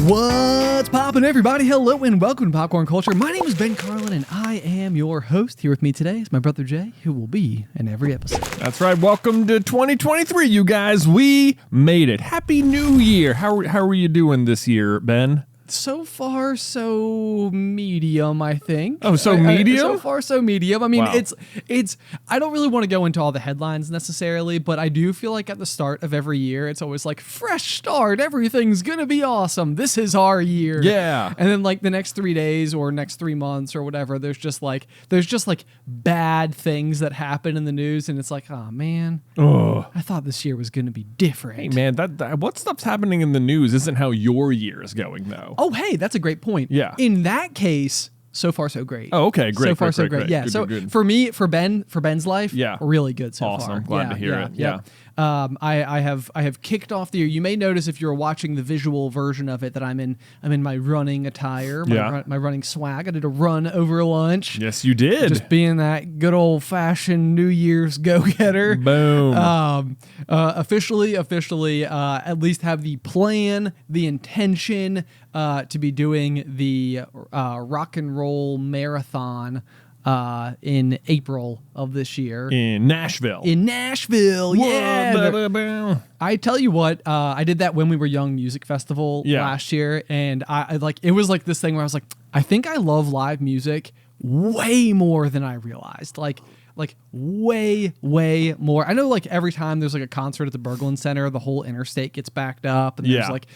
What's poppin', everybody? Hello and welcome to Popcorn Culture. My name is Ben Carlin and I am your host. Here with me today is my brother Jay, who will be in every episode. That's right. Welcome to 2023, you guys. We made it. Happy New Year. How are you doing this year, Ben? So far, so medium, I think. Oh, so medium? So far, so medium. I mean, Wow. it's. I don't really want to go into all the headlines necessarily, but I do feel like at the start of every year, it's always like, fresh start, everything's gonna be awesome. This is our year. Yeah. And then like the next 3 days or next 3 months or whatever, there's just like bad things that happen in the news, and it's like, oh man, I thought this year was gonna be different. Hey, man, that what stuff's happening in the news isn't how your year is going, though. Oh, hey, that's a great point. Yeah. In that case, so far so great. Oh, okay, great. So far great, so great, great. great. Yeah. Good, so good. for me, for Ben's life, Yeah. really good so far. Awesome. Glad to hear it. Yeah. I have kicked off the year. You may notice if you're watching the visual version of it that I'm in my running attire, my running swag. I did a run over lunch. Yes, you did. Just being that good old fashioned New Year's go-getter. Boom. Officially, at least have the plan, the intention to be doing the rock and roll marathon in April of this year. In Nashville. Yeah. I tell you what, I did that When We Were Young music festival last year, and I like it was like this thing where I was like, I think I love live music way more than I realized. Like way more. I know like every time there's like a concert at the Berglund Center, the whole interstate gets backed up and there's like,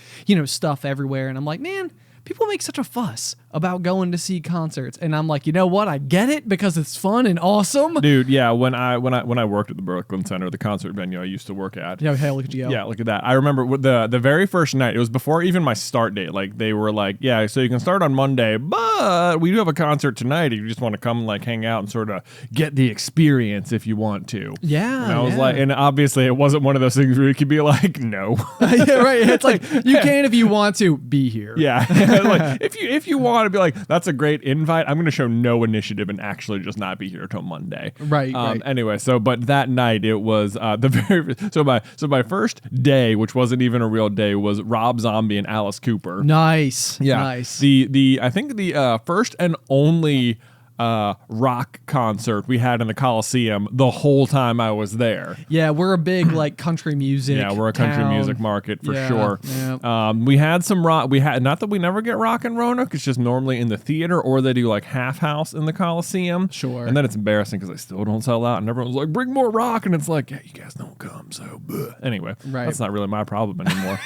stuff everywhere. And I'm like, man, people make such a fuss about going to see concerts. And I'm like, you know what? I get it because it's fun and awesome. Dude, yeah, when I worked at the Berglund Center, the concert venue I used to work at. Yeah, hey, look at you. Yeah, look at that. I remember the very first night, it was before even my start date. Like they were like, yeah, so you can start on Monday, but we do have a concert tonight. If you just want to come and like hang out and sort of get the experience if you want to. Yeah. And I was like, and obviously it wasn't one of those things where you could be like, no. Yeah, right. It's like you can if you want to be here. Yeah. Like if you want to be like, that's a great invite, I'm going to show no initiative and actually just not be here till Monday. Right. Right. Anyway, but that night it was my first day, which wasn't even a real day, was Rob Zombie and Alice Cooper. Nice. Yeah. Nice. I think the first and only rock concert we had in the Coliseum the whole time I was there. Yeah, we're a big like country music. Yeah, we're a country town. music market for sure. Yeah. We had some rock. We had, not that we never get rock in Roanoke. It's just normally in the theater, or they do like half house in the Coliseum. Sure. And then it's embarrassing because they still don't sell out, and everyone's like, "Bring more rock," and it's like, "Yeah, you guys don't come." So anyway, that's not really my problem anymore.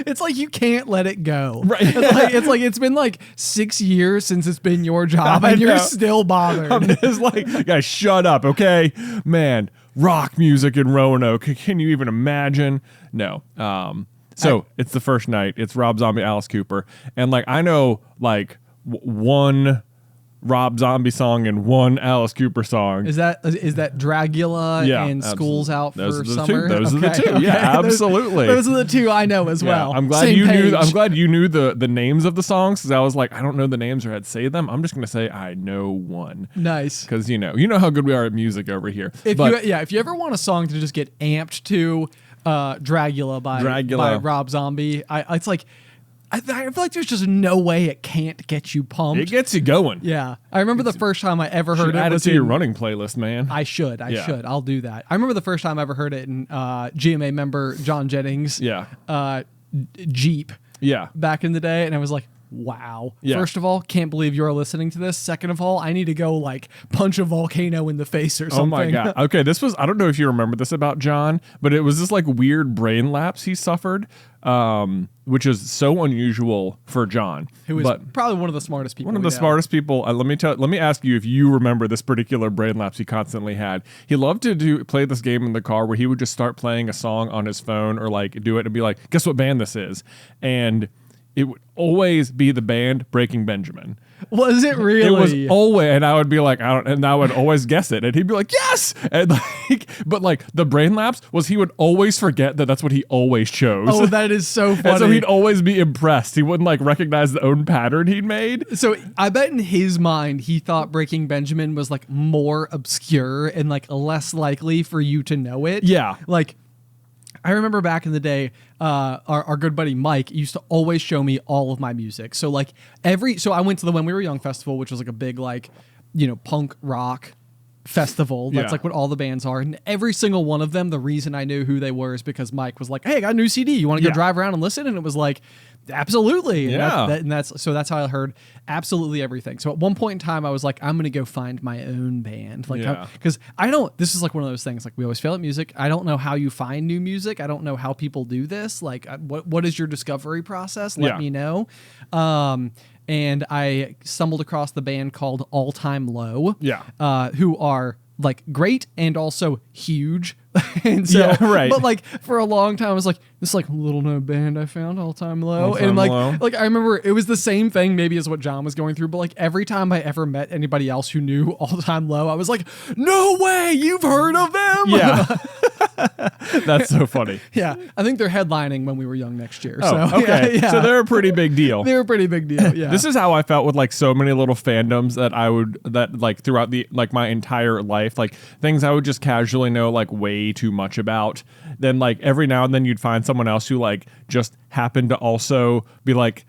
It's like you can't let it go. Right. It's like it's been like 6 years since it's been your job and you're still bothered. I'm just like, guys, shut up, okay? Man, rock music in Roanoke. Can you even imagine? No. So it's the first night. It's Rob Zombie, Alice Cooper. And like, I know like one Rob Zombie song and one Alice Cooper song. Is that Dragula and School's Out for Summer? Those are the two. Yeah, absolutely. Those are the two I know as well. I'm glad I'm glad you knew the names of the songs, because I was like, I don't know the names or how to say them. I'm just gonna say I know one. Nice. Because you know how good we are at music over here. If you ever want a song to just get amped to, Dragula by Rob Zombie, it's like, I feel like there's just no way it can't get you pumped. It gets you going. Yeah. I remember the first time I ever heard it. Add it to your running playlist, man. I should. I'll do that. I remember the first time I ever heard it in GMA member John Jennings' Jeep back in the day, and I was like, wow. Yeah. First of all, can't believe you're listening to this. Second of all, I need to go like punch a volcano in the face or something. Oh my God. Okay, I don't know if you remember this about John, but it was this like weird brain lapse he suffered, which is so unusual for John. Who is probably one of the smartest people. One of the smartest people. Let me ask you if you remember this particular brain lapse he constantly had. He loved to play this game in the car where he would just start playing a song on his phone or like do it and be like, guess what band this is? And it would always be the band Breaking Benjamin. Was it really? It was always, and I would be like, and I would always guess it, and he'd be like, yes, and like, but like the brain lapse was he would always forget that that's what he always chose. Oh, that is so funny. And so he'd always be impressed. He wouldn't like recognize the own pattern he'd made. So I bet in his mind he thought Breaking Benjamin was like more obscure and like less likely for you to know it. Yeah, like. I remember back in the day, our good buddy Mike used to always show me all of my music. So like so I went to the When We Were Young festival, which was like a big like, punk rock festival. That's like what all the bands are. And every single one of them, the reason I knew who they were is because Mike was like, hey, I got a new CD. You want to go drive around and listen? And it was like, absolutely. And that's how I heard absolutely everything. So at one point in time, I was like, I'm going to go find my own band. Like, because this is like one of those things, like we always fail at music. I don't know how you find new music. I don't know how people do this. Like what is your discovery process? Let me know. And I stumbled across the band called All Time Low, who are like great and also huge. And so, but like for a long time, I was like, this like little known band I found, All Time Low. And like I remember it was the same thing maybe as what John was going through, but like every time I ever met anybody else who knew All Time Low, I was like, no way, you've heard of them? Yeah. That's so funny. Yeah. I think they're headlining When We Were Young next year. Oh, so okay. So they're a pretty big deal. They're a pretty big deal. Yeah. This is how I felt with like so many little fandoms that like throughout the like my entire life, like things I would just casually know like way too much about. Then like every now and then you'd find someone else who like just happened to also be like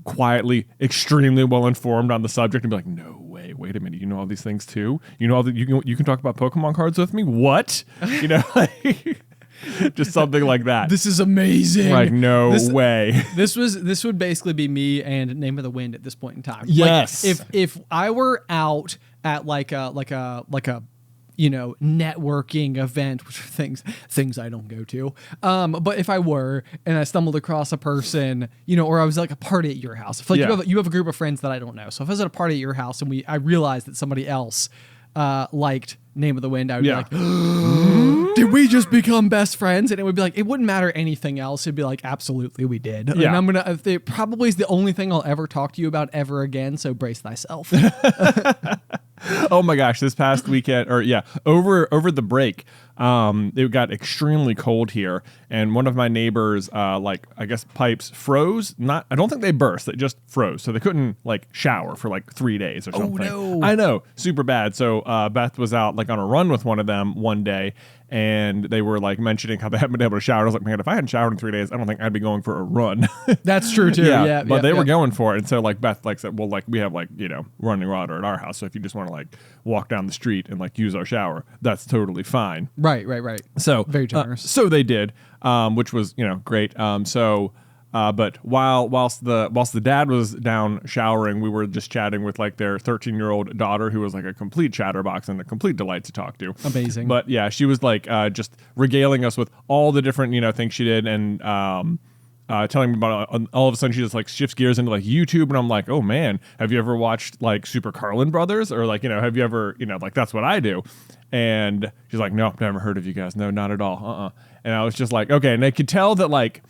quietly extremely well informed on the subject and be like, no way, wait a minute, you know all these things too? You know all the, you can talk about Pokemon cards with me? What? Like, just something like that. This is amazing. Like, no way. This would basically be me and Name of the Wind at this point in time. Yes. Like, if I were out at like a networking event, which are things I don't go to. But if I were and I stumbled across a person, or I was like a party at your house, if like you have a group of friends that I don't know. So if I was at a party at your house and I realized that somebody else liked Name of the Wind, I would be like, did we just become best friends? And it would be like, it wouldn't matter anything else. It'd be like, absolutely, we did. Yeah. And it probably is the only thing I'll ever talk to you about ever again. So brace thyself. Oh my gosh, this past weekend, over the break, it got extremely cold here, and one of my neighbors, pipes froze. I don't think they burst; they just froze, so they couldn't like shower for like 3 days or something. Oh no! I know, super bad. So Beth was out like on a run with one of them one day, and they were like mentioning how they haven't been able to shower. I was like, man, if I hadn't showered in 3 days, I don't think I'd be going for a run. That's true too. Yeah, but they were going for it, and so like Beth like said, well, like we have like running water at our house, so if you just want to like walk down the street and like use our shower, that's totally fine. Right. So very generous. So they did, which was great. But whilst the dad was down showering, we were just chatting with like their 13-year-old daughter, who was like a complete chatterbox and a complete delight to talk to. Amazing. But yeah, she was like just regaling us with all the different things she did, and telling me about all of a sudden she just like shifts gears into like YouTube, and I'm like, oh man, have you ever watched like Super Carlin Brothers, or like have you ever like that's what I do. And she's like, no, I've never heard of you guys, no, not at all. And I was just like, okay. And I could tell that like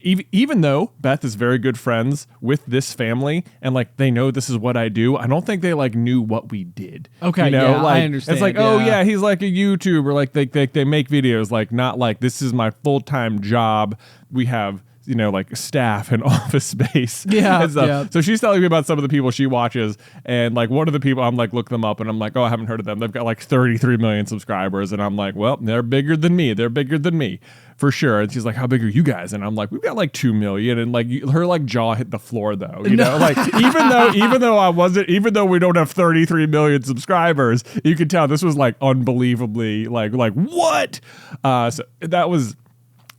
even though Beth is very good friends with this family and like they know this is what I do, I don't think they like knew what we did. Okay, like, I understand. It's like, oh yeah, he's like a YouTuber, like they make videos, like not like this is my full-time job. We have like staff and office space. Yeah, So she's telling me about some of the people she watches, and like one of the people, I'm like, look them up, and I'm like, oh, I haven't heard of them. They've got like 33 million subscribers, and I'm like, well, they're bigger than me. They're bigger than me for sure. And she's like, how big are you guys? And I'm like, we've got like 2 million. And like her like jaw hit the floor though, like even though we don't have 33 million subscribers, you could tell this was like unbelievably like what? So that was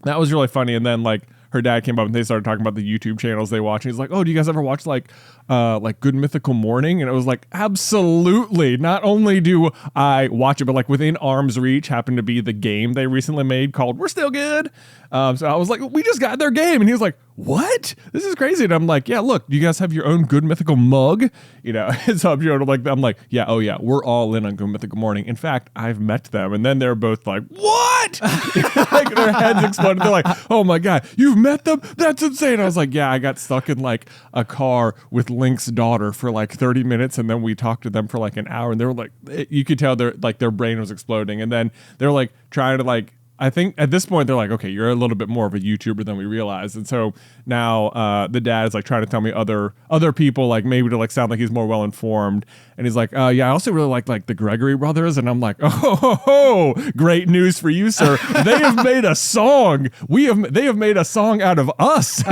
really funny. And then like her dad came up and they started talking about the YouTube channels they watch. And he's like, oh, do you guys ever watch like Good Mythical Morning? And it was like, absolutely. Not only do I watch it, but like within arm's reach happened to be the game they recently made called We're Still Good. So I was like, we just got their game. And he was like, what? This is crazy. And I'm like, yeah, look, do you guys have your own Good Mythical mug? And so I'm like, yeah, oh yeah, we're all in on Good Mythical Morning. In fact, I've met them. And then they're both like, what? Like their heads exploded. They're like, oh my God, you've met them? That's insane. I was like, yeah, I got stuck in like a car with Link's daughter for like 30 minutes. And then we talked to them for like an hour. And they were like, you could tell their brain was exploding. And then they're like trying to like I think at this point they're like, okay, you're a little bit more of a YouTuber than we realized, and so now the dad is like trying to tell me other people, like maybe to like sound like he's more well informed, and he's like, yeah, I also really like the Gregory brothers, and I'm like, oh, great news for you, sir. They have made a song. They have made a song out of us.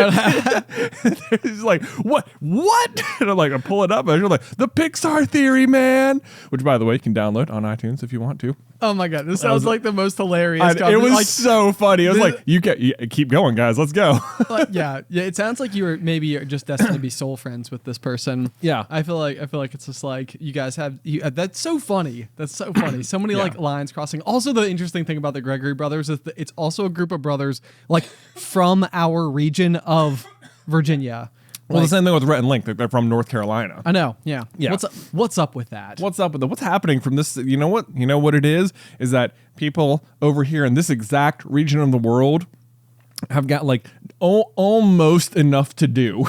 He's like, what? And I'm like, I pull it up, and you're like, the Pixar Theory, man. Which, by the way, you can download on iTunes if you want to. Oh my god, this sounds like the most hilarious. It was like, so funny. It was like, you keep going, guys. Let's go. Yeah. It sounds like you were maybe just destined to be soul friends with this person. Yeah. I feel like it's just like you guys have. That's so funny. That's so funny. So many like lines crossing. Also, the interesting thing about the Gregory brothers is that it's also a group of brothers like from our region of Virginia. Well, the same thing with Rhett and Link. They're from North Carolina. I know. Yeah. What's up with that? What's happening from this? You know what it is that people over here in this exact region of the world have got like almost enough to do.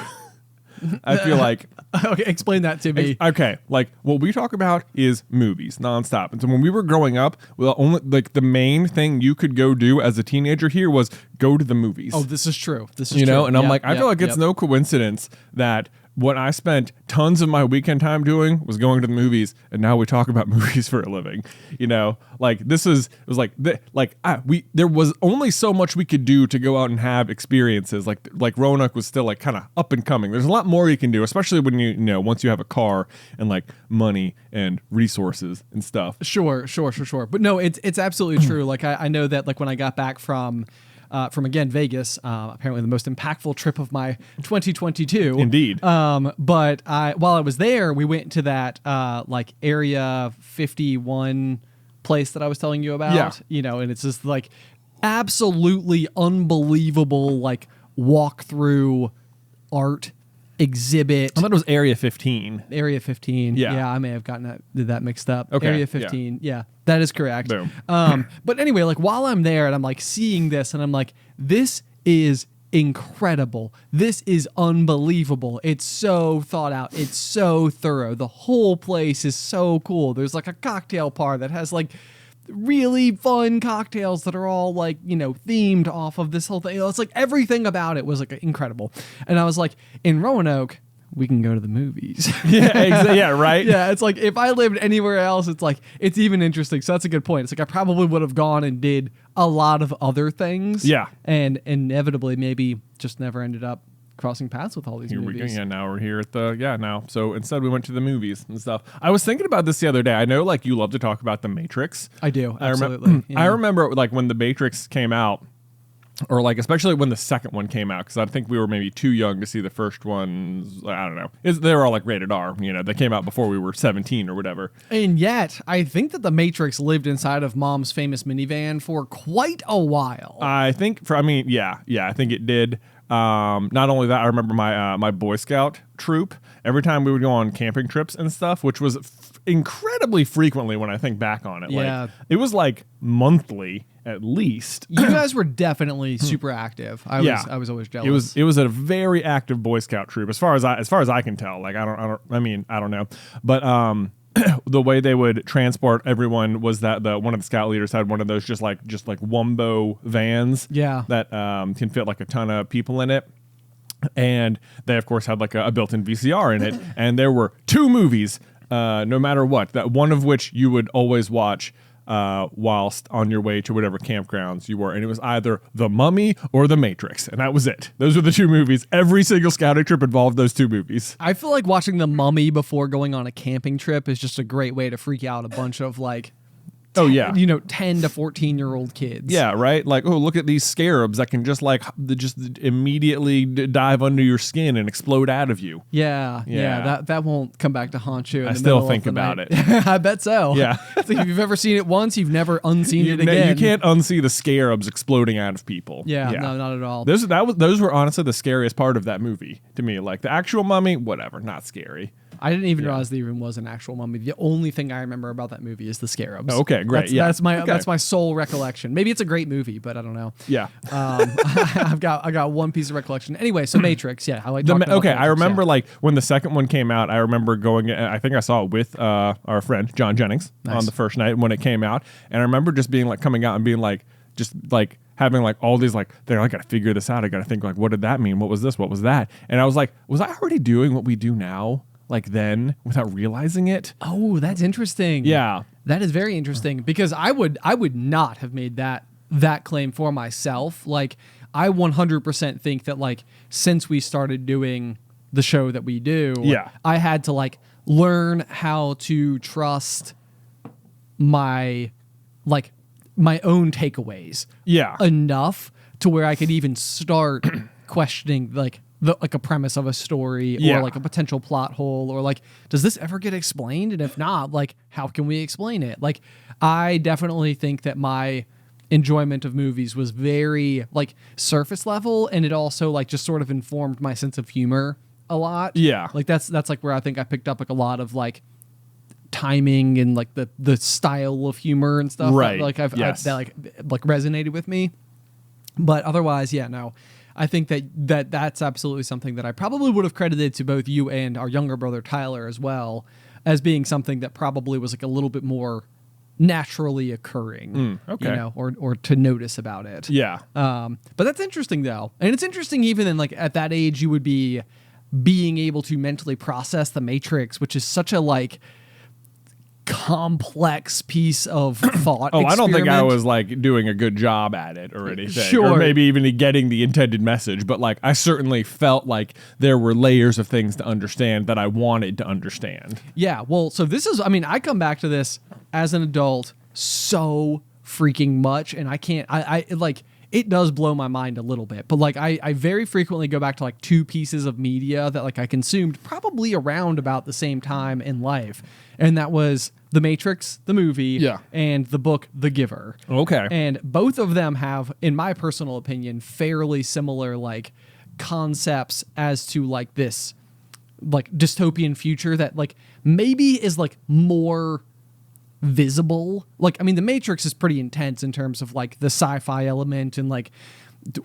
I feel like. Okay, explain that to me. Okay, like what we talk about is movies nonstop. And so when we were growing up, only like the main thing you could go do as a teenager here was go to the movies. Oh, this is true. This is true. And I'm like, I feel like it's no coincidence that what I spent tons of my weekend time doing was going to the movies, and now we talk about movies for a living. Like there was only so much we could do to go out and have experiences. Like Roanoke was still like kind of up and coming. There's a lot more you can do, especially when once you have a car and like money and resources and stuff. Sure. But no, it's absolutely true. Like I know that like when I got back from again Vegas, apparently the most impactful trip of my 2022. Indeed. But while I was there, we went to that like Area 51 place that I was telling you about. Yeah. And it's just like absolutely unbelievable like walkthrough art exhibit. I thought it was Area 15. Area 15. Yeah. I may have gotten that mixed up. Okay. Area 15. Yeah, that is correct. Boom. But anyway, like while I'm there and I'm like seeing this and I'm like, this is incredible. This is unbelievable. It's so thought out. It's so thorough. The whole place is so cool. There's like a cocktail bar that has like really fun cocktails that are all like, themed off of this whole thing. It's like everything about it was like incredible. And I was like, in Roanoke, we can go to the movies. Yeah, right? Yeah, it's like if I lived anywhere else, it's like it's even interesting. So that's a good point. It's like I probably would have gone and did a lot of other things. Yeah. And inevitably maybe just never ended up crossing paths with all these movies. Now we're here at now. So instead we went to the movies and stuff. I was thinking about this the other day. I know like you love to talk about The Matrix. I do, absolutely. I remember like when The Matrix came out, or like especially when the second one came out, because I think we were maybe too young to see the first ones. I don't know. They were all like rated R. They came out before we were 17 or whatever. And yet, I think that the Matrix lived inside of Mom's famous minivan for quite a while. I think I think it did. Not only that, I remember my Boy Scout troop. Every time we would go on camping trips and stuff, which was incredibly frequently when I think back on it. Yeah. Like, it was like monthly at least. You guys were definitely super active. I was always jealous. It was a very active Boy Scout troop as far as I can tell. Like I don't know. But the way they would transport everyone was that one of the scout leaders had one of those just like Wumbo vans. Yeah. That can fit like a ton of people in it. And they of course had like a built-in VCR in it. And there were two movies, no matter what, that one of which you would always watch whilst on your way to whatever campgrounds you were, and it was either The Mummy or The Matrix, and that was it. Those were the two movies. Every single scouting trip involved those two movies. I feel like watching The Mummy before going on a camping trip is just a great way to freak out a bunch of like 10 to 14-year-old kids. Yeah, right? Like, oh, look at these scarabs that can just immediately dive under your skin and explode out of you. Yeah. That won't come back to haunt you. I still think about it. I bet so. Yeah. It's like if you've ever seen it once, you've never unseen it again. You can't unsee the scarabs exploding out of people. Yeah, no, not at all. Those were honestly the scariest part of that movie to me. Like the actual mummy, whatever, not scary. I didn't even realize there even was an actual mummy. The only thing I remember about that movie is the scarabs. Okay, great. That's my sole recollection. Maybe it's a great movie, but I don't know. Yeah. I got one piece of recollection. Anyway, so Matrix. Yeah. I remember like when the second one came out. I remember going. I think I saw it with our friend John Jennings on the first night when it came out, and I remember just being like coming out and being like, just like having like all these like, they're like, I gotta figure this out. I gotta think like, what did that mean? What was this? What was that? And I was like, was I already doing what we do now? Like then without realizing it? Oh, that's interesting. Yeah. That is very interesting because I would not have made that claim for myself. Like I 100% think that like since we started doing the show that we do, I had to like learn how to trust my own takeaways enough to where I could even start questioning like a premise of a story or like a potential plot hole or like, does this ever get explained? And if not, like, how can we explain it? Like, I definitely think that my enjoyment of movies was very like surface level, and it also like just sort of informed my sense of humor a lot. Yeah. Like that's like where I think I picked up like a lot of like timing and like the style of humor and stuff. Right. That like resonated with me. But otherwise, no. I think that's absolutely something that I probably would have credited to both you and our younger brother Tyler as well as being something that probably was like a little bit more naturally occurring, you know, or to notice about it. Yeah. But that's interesting though. And it's interesting even in like at that age you would be being able to mentally process the Matrix, which is such a like complex piece of thought. I don't think I was like doing a good job at it or anything. Sure. Or maybe even getting the intended message, but like I certainly felt like there were layers of things to understand that I wanted to understand. Yeah, well, so this is, I mean, I come back to this as an adult so freaking much, and I like, it does blow my mind a little bit, but like I very frequently go back to like two pieces of media that like I consumed probably around about the same time in life. And that was The Matrix, the movie, and the book, The Giver. Okay. And both of them have, in my personal opinion, fairly similar like concepts as to like this like dystopian future that like maybe is like more visible. Like, I mean, The Matrix is pretty intense in terms of like the sci-fi element and like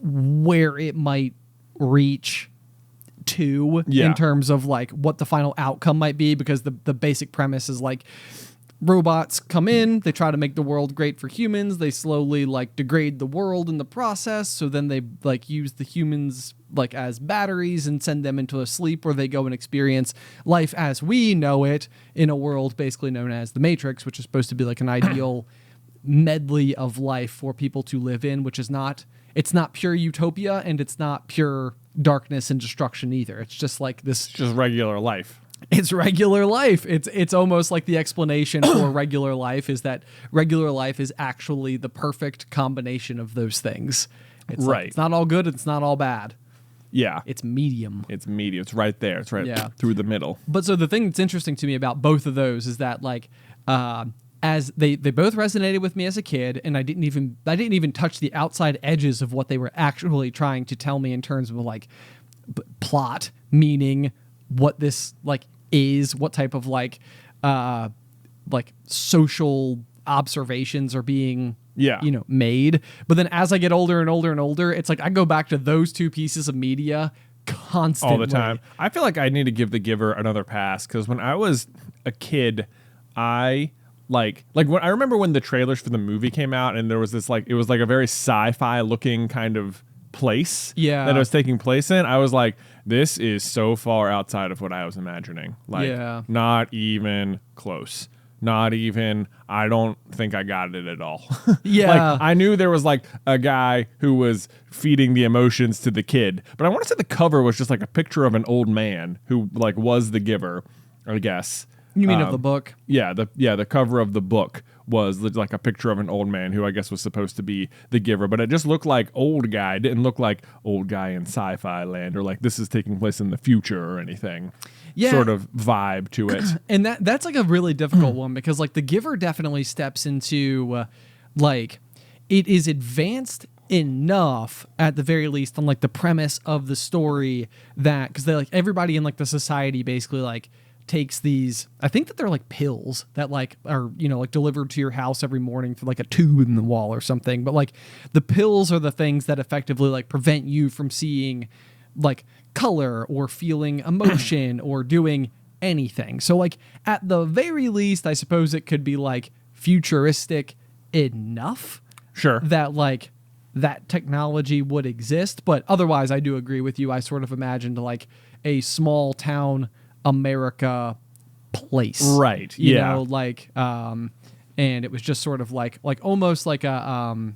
where it might reach to in terms of like what the final outcome might be, because the basic premise is like robots come in, they try to make the world great for humans, they slowly like degrade the world in the process, so then they like use the humans like as batteries and send them into a sleep where they go and experience life as we know it in a world basically known as the Matrix, which is supposed to be like an ideal medley of life for people to live in, which is not, it's not pure utopia and it's not pure darkness and destruction either. It's just like this, just regular life. It's regular life. It's almost like the explanation for regular life is that regular life is actually the perfect combination of those things. It's right. Like, it's not all good. It's not all bad. Yeah. It's medium. It's medium. It's right there. It's right through the middle. But so the thing that's interesting to me about both of those is that like, as they both resonated with me as a kid, and I didn't even touch the outside edges of what they were actually trying to tell me in terms of like plot, meaning what this like is, what type of like social observations are being made. But then as I get older and older and older, it's like I go back to those two pieces of media constantly. All the time. I feel like I need to give The Giver another pass, because when I was a kid, I like when I remember when the trailers for the movie came out, and there was this like, it was like a very sci-fi looking kind of place that it was taking place in. I was like, this is so far outside of what I was imagining. Like, not even close. Not even, I don't think I got it at all. Like, I knew there was like a guy who was feeding the emotions to the kid, but I want to say the cover was just like a picture of an old man who like was the giver, I guess. You mean of the book? Yeah, the cover of the book was like a picture of an old man who I guess was supposed to be the giver, but it just looked like old guy. It didn't look like old guy in sci-fi land or like this is taking place in the future or anything. Sort of vibe to it. And that's like a really difficult one, because like The Giver definitely steps into like it is advanced enough at the very least on like the premise of the story that, because they like everybody in like the society basically like takes these, I think that they're like pills that like are, you know, like delivered to your house every morning through like a tube in the wall or something. But like the pills are the things that effectively like prevent you from seeing like color or feeling emotion or doing anything. So like at the very least, I suppose it could be like futuristic enough. Sure. that like that technology would exist. But otherwise, I do agree with you. I sort of imagined like a small town America place. Right. You Yeah. know, like, and it was just sort of like almost like a,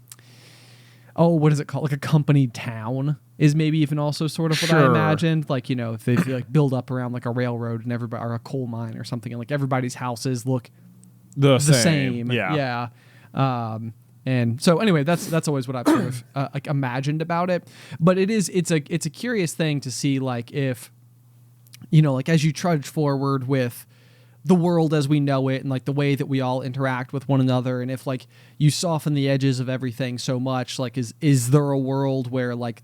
what is it called? Like a company town is maybe even also sort of what I Sure. imagined. Like, you know, if they like build up around like a railroad and everybody, or a coal mine or something, and like everybody's houses look The same. Yeah. Yeah. And so anyway, that's always what I've sort of like imagined about it. But it's a curious thing to see, like, if, you know, like as you trudge forward with the world as we know it and like the way that we all interact with one another, and if like you soften the edges of everything so much, like is there a world where like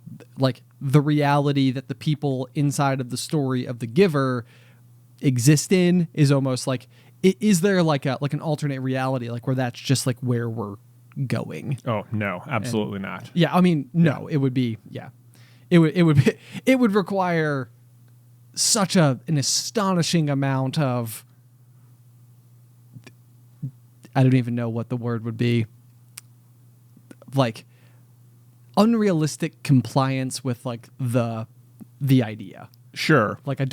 the reality that the people inside of the story of The Giver exist in is almost like, is there like an alternate reality, like where that's just like where we're going? Oh no, absolutely not. Yeah, I mean, no, it would be, yeah, it would require such an astonishing amount of, I don't even know what the word would be, like unrealistic compliance with like the idea. Sure. Like I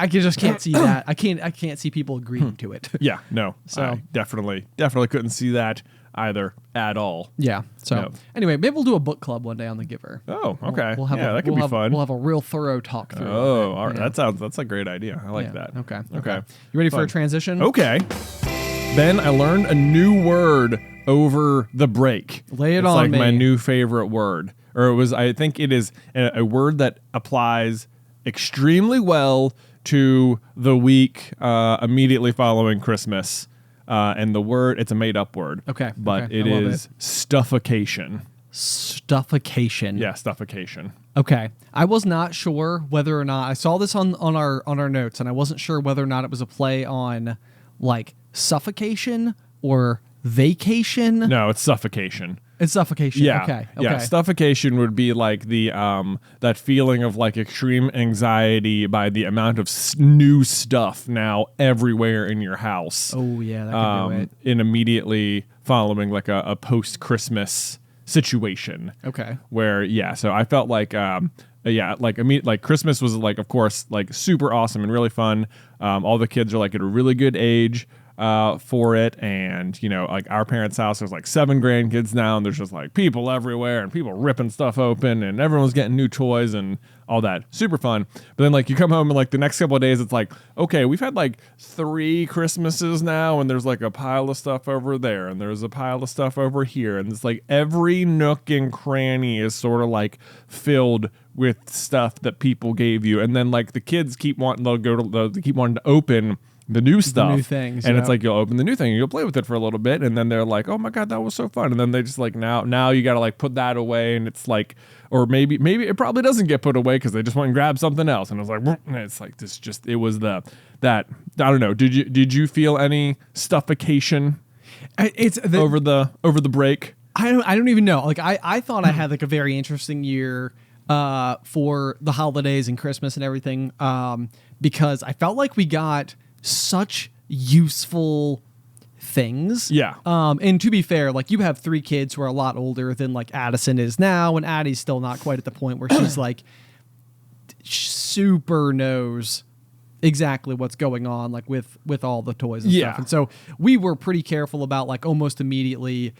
just can't see that. I can't see people agreeing to it. Yeah, no. So- I definitely couldn't see that either at all. Yeah. So No. anyway, maybe we'll do a book club one day on The Giver. Oh, okay. We'll have that could be fun. We'll have a real thorough talk through. Oh, of it. all right. Yeah. That's a great idea. I like Yeah. that. Okay. You ready for a Fun. transition? Okay. Ben, I learned a new word over the break. Lay it it's on like me. my new favorite word. Or it was, I think it is a word that applies extremely well to the week immediately following Christmas. And the word, it's a made up word. Okay, But okay, it I love is stuffication. Stuffication. Yeah, stuffication. Okay. I was not sure whether or not I saw this on our notes, and I wasn't sure whether or not it was a play on like suffocation or vacation. No, it's suffocation. It's suffocation. Yeah. Okay. Yeah. Stuffication would be like the that feeling of like extreme anxiety by the amount of new stuff now everywhere in your house. Oh yeah, that could do it. In immediately following like a post Christmas situation. Okay. Where so I felt like like Christmas was like, of course, like super awesome and really fun. All the kids are like at a really good age for it, and you know, like our parents' house, there's like 7 grandkids now, and there's just like people everywhere and people ripping stuff open, and everyone's getting new toys and all that. Super fun. But then like you come home and like the next couple of days, it's like, okay, we've had like 3 Christmases now, and there's like a pile of stuff over there, and there's a pile of stuff over here, and it's like every nook and cranny is sort of like filled with stuff that people gave you, and then like the kids keep wanting to open the new stuff, new things, and yeah. it's like you'll open the new thing and you'll play with it for a little bit, and then they're like, oh my god, that was so fun, and then they just like now you gotta like put that away, and it's like, or maybe it probably doesn't get put away because they just went and grabbed something else, and I was like, and it's like this just, it was that I don't know, did you feel any stuffication over the break? I don't even know. Like I thought I had like a very interesting year for the holidays and Christmas and everything, because I felt like we got such useful things. Yeah. And to be fair, like you have 3 kids who are a lot older than like Addison is now, and Addie's still not quite at the point where she's like super knows exactly what's going on, like with all the toys and stuff. And so we were pretty careful about like almost immediately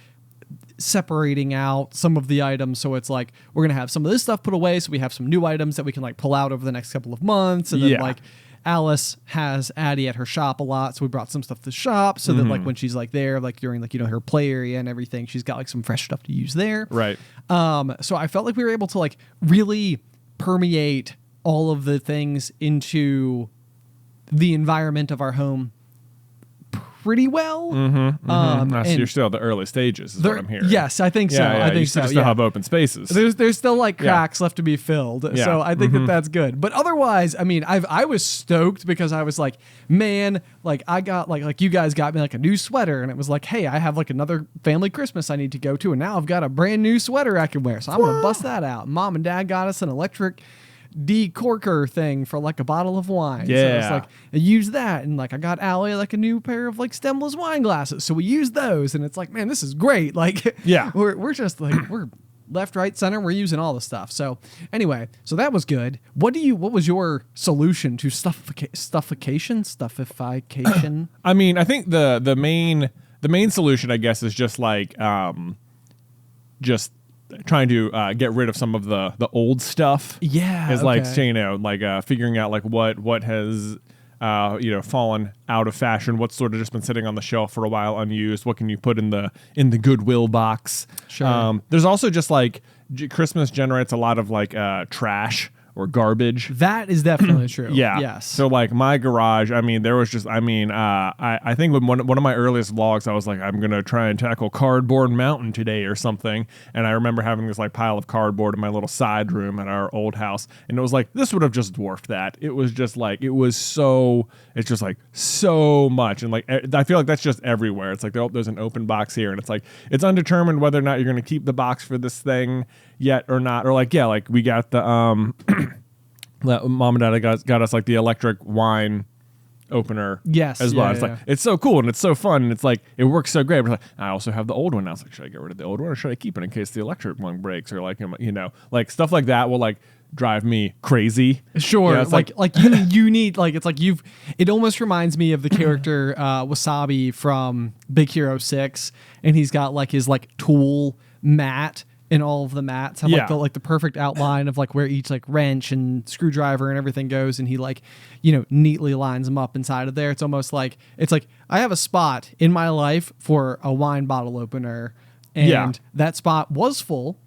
separating out some of the items, so it's like we're gonna have some of this stuff put away, so we have some new items that we can like pull out over the next couple of months, and then like Alice has Addie at her shop a lot, so we brought some stuff to the shop so that like when she's like there, like during like, you know, her play area and everything, she's got like some fresh stuff to use there. Right. So I felt like we were able to like really permeate all of the things into the environment of our home pretty well. So you're still at the early stages, is what I'm hearing. Yes, I think so. I think so. You still have open spaces. There's still like cracks left to be filled. Yeah. So I think that's good. But otherwise, I mean, I was stoked because I was like, man, like I got like you guys got me like a new sweater, and it was like, hey, I have like another family Christmas I need to go to, and now I've got a brand new sweater I can wear. So I'm gonna bust that out. Mom and Dad got us an electric decorker thing for like a bottle of wine. Yeah. So it's like I use that, and like I got Allie like a new pair of like stemless wine glasses. So we use those, and it's like, man, this is great. Like Yeah. we're just like we're left, right, center. We're using all the stuff. So anyway, so that was good. What was your solution to stuffication? I mean, I think the main solution, I guess, is just like just trying to get rid of some of the old stuff. Yeah, is like, you know, like figuring out like what has fallen out of fashion, what's sort of just been sitting on the shelf for a while unused. What can you put in the Goodwill box? Sure. There's also just like Christmas generates a lot of like trash or garbage. That is definitely true. Yeah. Yes. So like my garage, I mean, there was just, I think when one of my earliest vlogs, I was like, I'm going to try and tackle Cardboard Mountain today or something. And I remember having this like pile of cardboard in my little side room at our old house. And it was like, this would have just dwarfed that. It was just like, it's just like so much. And like, I feel like that's just everywhere. It's like, oh, there's an open box here. And it's like, it's undetermined whether or not you're going to keep the box for this thing yet or not. Or like, yeah, like we got the, Mom and Dad got us like the electric wine opener, yes, as well. Yeah, it's like it's so cool and it's so fun and it's like it works so great. But like, I also have the old one. I was like, should I get rid of the old one or should I keep it in case the electric one breaks or like like stuff like that will like drive me crazy. Sure, it's like you need like it's like it almost reminds me of the character Wasabi from Big Hero 6, and he's got like his like tool mat. And all of the mats have like the perfect outline of like where each like wrench and screwdriver and everything goes, and he like neatly lines them up inside of there. It's almost like I have a spot in my life for a wine bottle opener, and that spot was full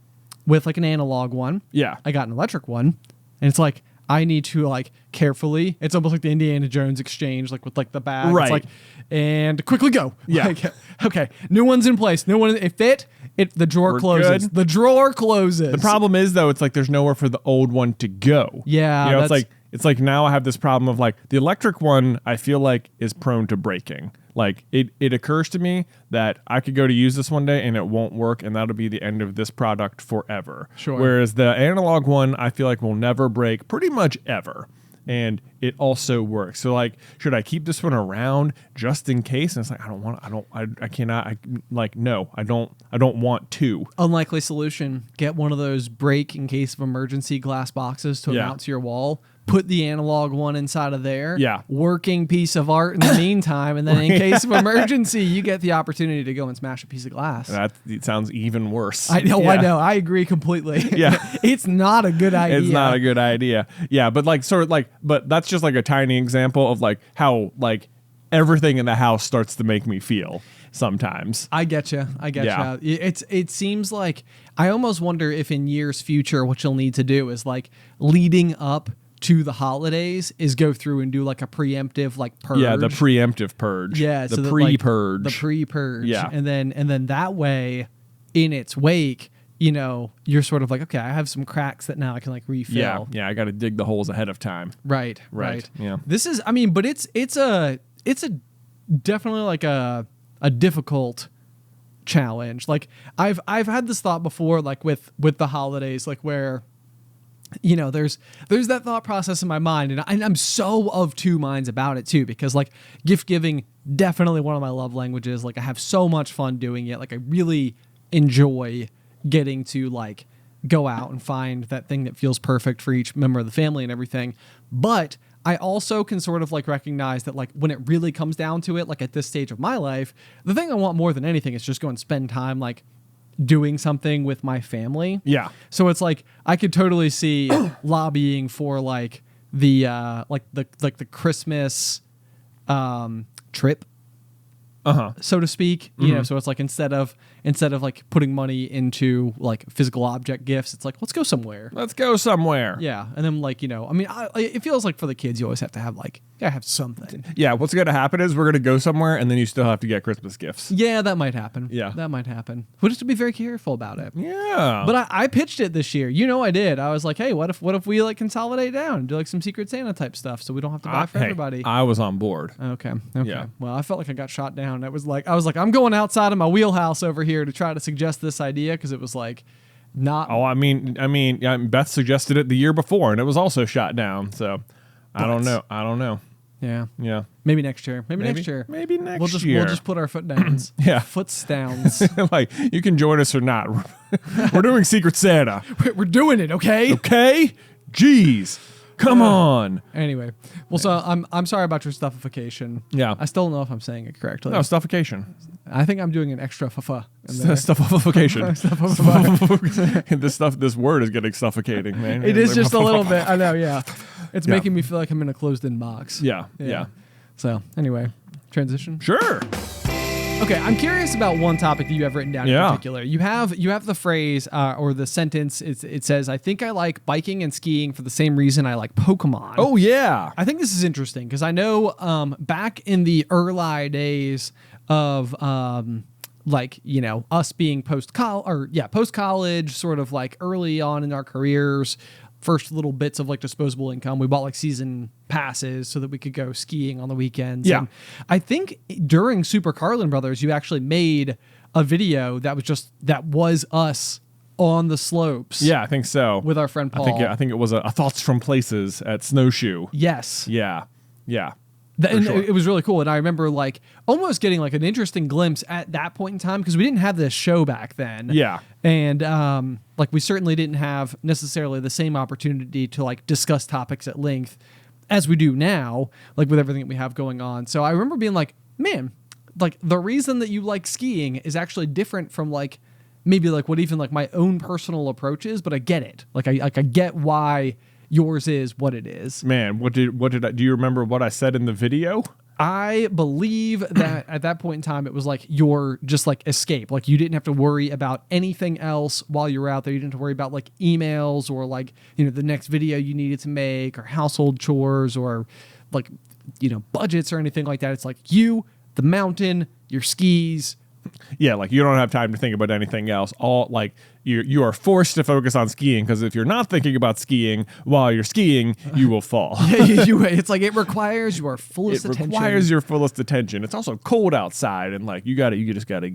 with like an analog one. Yeah, I got an electric one, and it's like I need to like carefully. It's almost like the Indiana Jones exchange, like with like the bag. Right. It's like, and quickly go. Yeah. Like, okay. New one's in place. It fit. The drawer closes. Good. The drawer closes. The problem is though, it's like there's nowhere for the old one to go. Yeah. It's like now I have this problem of like the electric one I feel like is prone to breaking. Like it occurs to me that I could go to use this one day and it won't work, and that'll be the end of this product forever. Sure. Whereas the analog one I feel like will never break pretty much ever. And it also works. So like, should I keep this one around just in case? And it's like, I don't want to. Unlikely solution. Get one of those break in case of emergency glass boxes to mount to your wall. Put the analog one inside of there. Yeah. Working piece of art in the meantime. And then in case of emergency, you get the opportunity to go and smash a piece of glass. It sounds even worse. I know. I agree completely. Yeah. It's not a good idea. It's not a good idea. Yeah. But like, sort of like, but that's just like a tiny example of like how like everything in the house starts to make me feel sometimes. I get you. It seems like I almost wonder if in years future, what you'll need to do is like leading up to the holidays is go through and do like a preemptive like purge. Yeah, the preemptive purge. Yeah, the pre-purge. The pre-purge. Yeah. And then that way, in its wake, you're sort of like, okay, I have some cracks that now I can like refill. Yeah, I got to dig the holes ahead of time. Right. Yeah. This is, but it's a definitely like a difficult challenge. Like I've had this thought before, like with the holidays, like where there's that thought process in my mind, and I'm so of two minds about it too, because like gift giving, definitely one of my love languages. Like I have so much fun doing it. Like I really enjoy getting to like go out and find that thing that feels perfect for each member of the family and everything. But I also can sort of like recognize that like when it really comes down to it, like at this stage of my life, the thing I want more than anything is just go and spend time like doing something with my family. Yeah. So it's like I could totally see lobbying for like the the Christmas trip, so to speak. Mm-hmm. So it's like instead of like putting money into like physical object gifts, it's like let's go somewhere. Yeah, and then like it feels like for the kids you always have to have like have something. Yeah, what's going to happen is we're going to go somewhere and then you still have to get Christmas gifts. Yeah, that might happen. Yeah, that might happen. We'll just have to be very careful about it. Yeah, but I pitched it this year. I did. I was like, hey, what if we like consolidate down and do like some Secret Santa type stuff so we don't have to buy for everybody. I was on board. Okay. Yeah. Well, I felt like I got shot down. I was like, I'm going outside of my wheelhouse over here to try to suggest this idea, because it was like, not. Oh, I mean, yeah, Beth suggested it the year before, and it was also shot down. So I don't know. Yeah. Maybe next year. Maybe next year. Maybe next year. We'll just put our foot downs. Yeah. Foot downs. Like, you can join us or not. We're doing Secret Santa. We're doing it, okay? Okay? Jeez. Come on. Anyway. Well, so I'm sorry about your stuffication. Yeah. I still don't know if I'm saying it correctly. No, stuffication. I think I'm doing an extra fa in there. Stuffication. This word is getting suffocating, man. It is just a little bit. I know, yeah. It's making me feel like I'm in a closed-in box. Yeah. So, anyway, transition. Sure. Okay, I'm curious about one topic that you have written down in particular. You have the phrase or the sentence. It says, "I think I like biking and skiing for the same reason I like Pokemon." Oh yeah. I think this is interesting because I know back in the early days of us being post college, sort of like early on in our careers. First little bits of like disposable income. We bought like season passes so that we could go skiing on the weekends. Yeah. And I think during Super Carlin Brothers, you actually made a video that was us on the slopes. Yeah, I think so. With our friend Paul. I think it was a Thoughts from Places at Snowshoe. Yes. Yeah. It was really cool. And I remember like almost getting like an interesting glimpse at that point in time because we didn't have this show back then. Yeah. And like we certainly didn't have necessarily the same opportunity to like discuss topics at length as we do now, like with everything that we have going on. So I remember being like, man, like the reason that you like skiing is actually different from like maybe like what even like my own personal approach is, but I get it. Like I get why yours is what it is. Man, do you remember what I said in the video? I believe that at that point in time, it was like your just like escape. Like you didn't have to worry about anything else while you were out there. You didn't have to worry about like emails or like, the next video you needed to make or household chores or like, budgets or anything like that. It's like you, the mountain, your skis. Yeah, like you don't have time to think about anything else. All like you are forced to focus on skiing because if you're not thinking about skiing while you're skiing, you will fall. It's like it requires your fullest attention. It requires your fullest attention. It's also cold outside, and like you just gotta.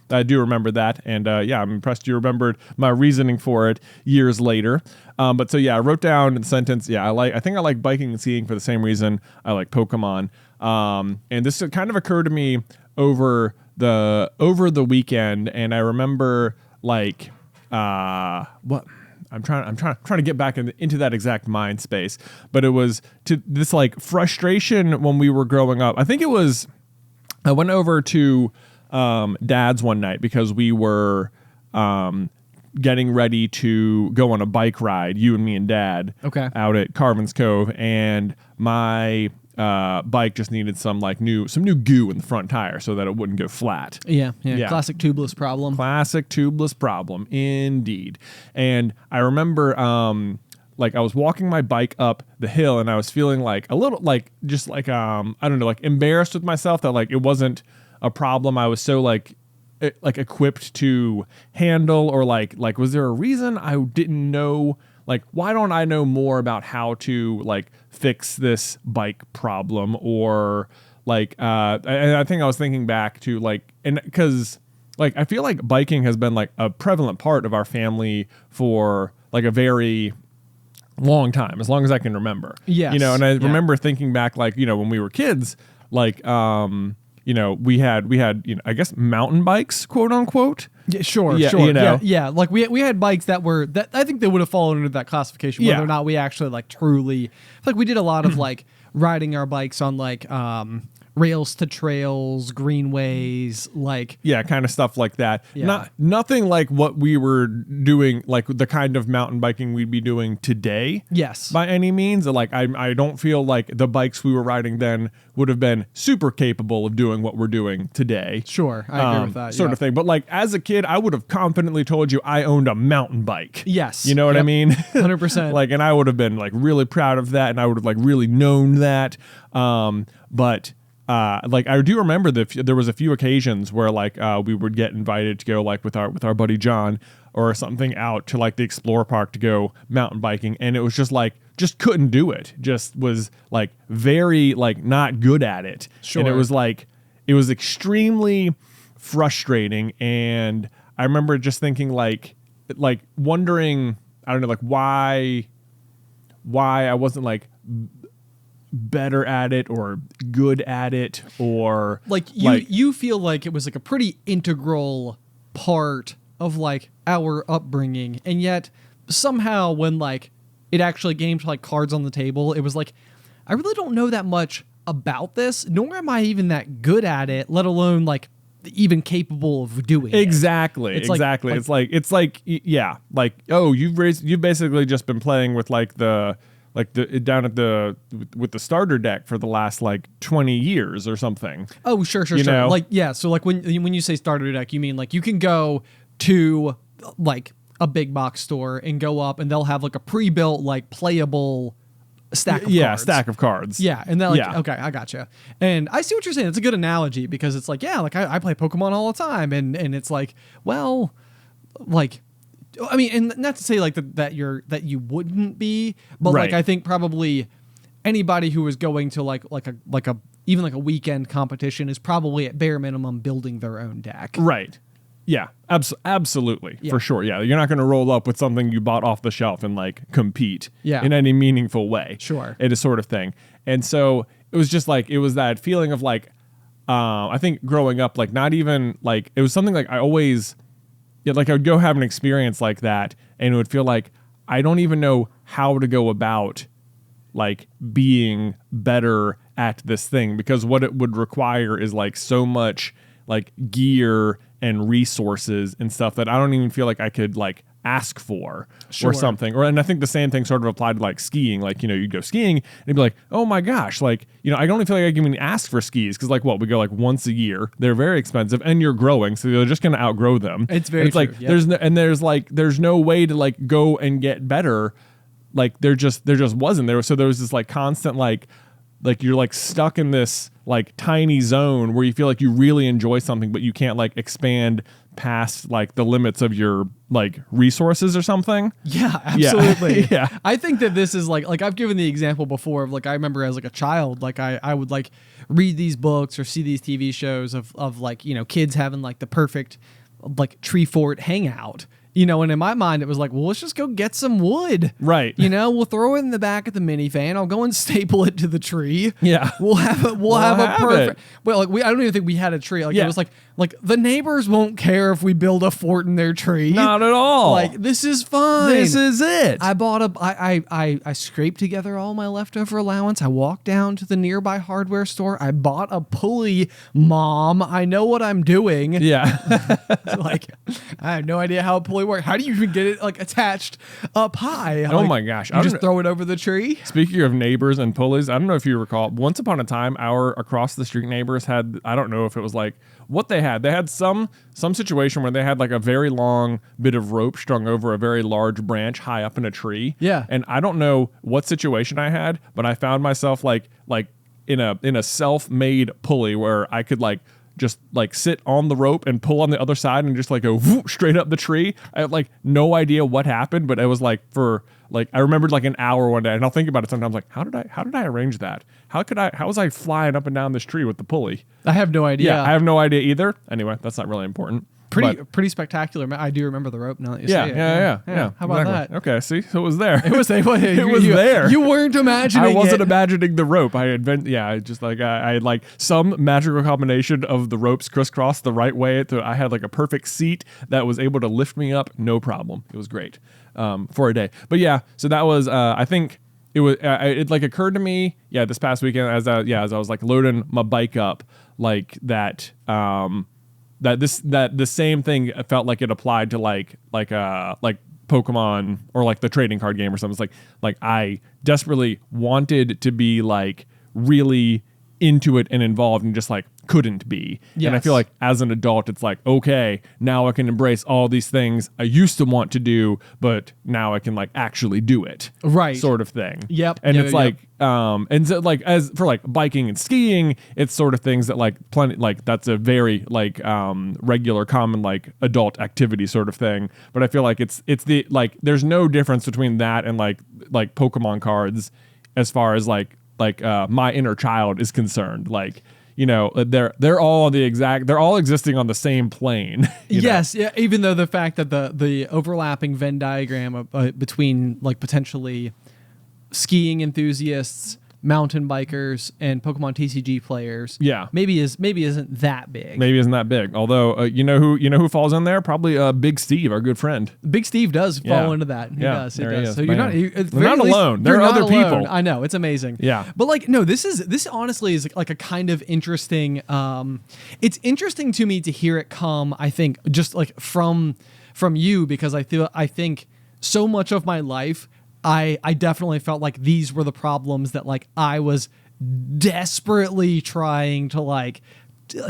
I do remember that, and I'm impressed you remembered my reasoning for it years later. But so I wrote down the sentence. I think I like biking and skiing for the same reason I like Pokemon. And this kind of occurred to me over the weekend, and I remember like what I'm trying to get back into that exact mind space, but it was to this like frustration when we were growing up. I think it was I went over to Dad's one night because we were getting ready to go on a bike ride, you and me and Dad, out at Carvin's Cove, and my bike just needed some new goo in the front tire so that it wouldn't go flat. Yeah. Classic tubeless problem. Classic tubeless problem, indeed. And I remember, I was walking my bike up the hill, and I was feeling like a little embarrassed with myself that like it wasn't a problem I was so equipped to handle, or like was there a reason I didn't know? Like, why don't I know more about how to fix this bike problem? Or and I think I was thinking back to because I feel like biking has been a prevalent part of our family for a very long time, as long as I can remember. Yes. And I remember thinking back when we were kids, we had I guess mountain bikes, quote unquote. Yeah, sure. Yeah. Like we had bikes that I think they would have fallen under that classification, whether or not we actually truly we did a lot of riding our bikes on rails to trails, greenways, kind of stuff like that. Yeah. Nothing like what we were doing, the kind of mountain biking we'd be doing today. Yes. By any means. I don't feel like the bikes we were riding then would have been super capable of doing what we're doing today. Sure. I agree with that. Sort of thing. But as a kid, I would have confidently told you I owned a mountain bike. Yes. You know what I mean? 100%. And I would have been really proud of that, and I would have really known that. But I do remember there was a few occasions where we would get invited to go with our buddy John or something out to the Explorer Park to go mountain biking, and it was just couldn't do it. Just was very not good at it. Sure. And it was extremely frustrating, and I remember just thinking like wondering, I don't know, like why I wasn't like better at it or good at it, or like you feel like it was like a pretty integral part of like our upbringing, and yet somehow when like it actually came to like cards on the table, it was like, I really don't know that much about this, nor am I even that good at it, let alone like even capable of doing exactly it. Exactly. It's like yeah, like, oh, you've basically just been playing with like the down at the with the starter deck for the last like 20 years or something. Oh, sure. know? Like, yeah, so like when you say starter deck, you mean like you can go to like a big box store and go up and they'll have like a pre-built like playable stack of cards. Stack of cards. Yeah, and they're like, okay, I gotcha. And I see what you're saying. It's a good analogy because it's like, yeah, like I play Pokemon all the time, and it's like, well, like, I mean, and not to say like that you wouldn't be, but like I think probably anybody who is going to like a even like a weekend competition is probably at bare minimum building their own deck. Right. Yeah, absolutely, for sure. Yeah, you're not going to roll up with something you bought off the shelf and like compete in any meaningful way. Sure. It is sort of thing. And so it was just like, it was that feeling of like, I think growing up, like not even like, it was something like I always, like I would go have an experience like that and it would feel like I don't even know how to go about like being better at this thing, because what it would require is like so much like gear and resources and stuff that I don't even feel like I could like ask for or something. And I think the same thing sort of applied to like skiing. Like, you'd go skiing and you'd be like, oh my gosh, like, I don't even feel like I can even ask for skis, because like we go like once a year. They're very expensive and you're growing, so you're just going to outgrow them. It's very true. Like there's no way to like go and get better. Like there just wasn't there. So there was this like constant like you're like stuck in this like tiny zone where you feel like you really enjoy something, but you can't like expand past like the limits of your like resources or something. Yeah, absolutely. Yeah. I think that this is like I've given the example before of like, I remember as like a child, like I would like read these books or see these TV shows of like, kids having like the perfect like tree fort hangout. And in my mind, it was like, well, let's just go get some wood. Right. We'll throw it in the back of the minivan. I'll go and staple it to the tree. Yeah. We'll have a perfect. Well, like I don't even think we had a tree. Like it was like the neighbors won't care if we build a fort in their tree. Not at all. Like, this is fine. This is it. I bought I scraped together all my leftover allowance. I walked down to the nearby hardware store. I bought a pulley. Mom, I know what I'm doing. Yeah. Like, I have no idea how a pulley works. How do you even get it like attached up high? Oh my gosh. You just throw it over the tree? Speaking of neighbors and pulleys, I don't know if you recall, once upon a time, our across the street neighbors had, I don't know if it was like what they had some situation where they had like a very long bit of rope strung over a very large branch high up in a tree. Yeah. And I don't know what situation I had, but I found myself like in a self-made pulley where I could like just like sit on the rope and pull on the other side and just like go whoop, straight up the tree. I had like no idea what happened, but it was like for like, I remembered like an hour one day, and I'll think about it sometimes like, how did I arrange that? How was I flying up and down this tree with the pulley? I have no idea. Yeah, I have no idea either. Anyway, that's not really important. Pretty spectacular. I do remember the rope now that you say it. Yeah. How about that? Okay, see, so it was there. It was there. It was there. You weren't imagining I wasn't it. imagining the rope. I just like I had like some magical combination of the ropes crisscrossed the right way. I had like a perfect seat that was able to lift me up, no problem. It was great for a day. But yeah, so that was I think it was it like occurred to me this past weekend as I was like loading my bike up like that. That the same thing felt like it applied to like Pokemon or like the trading card game or something. It's like I desperately wanted to be like really into it and involved and just like couldn't be. Yes. And I feel like as an adult, it's like, okay, now I can embrace all these things I used to want to do, but now I can like actually do it. Right. Sort of thing. Yep. And Yep, it's yep. like, and so like as for like biking and skiing, it's sort of things that like plenty, like that's a very like regular common like adult activity sort of thing. But I feel like it's the like there's no difference between that and like Pokemon cards as far as like my inner child is concerned. Like, they're all existing on the same plane. Yes, yeah. Even though the fact that the overlapping Venn diagram between like potentially skiing enthusiasts, mountain bikers, and Pokemon TCG players, maybe isn't that big. Maybe isn't that big. Although who falls in there? Probably Big Steve, our good friend. Big Steve does fall into that. He does. He does. So you're not alone. There are other people. I know, it's amazing. Yeah. But like, no, this honestly is like a kind of interesting. It's interesting to me to hear it come. I think just like from you, because I think so much of my life, I definitely felt like these were the problems that like I was desperately trying to like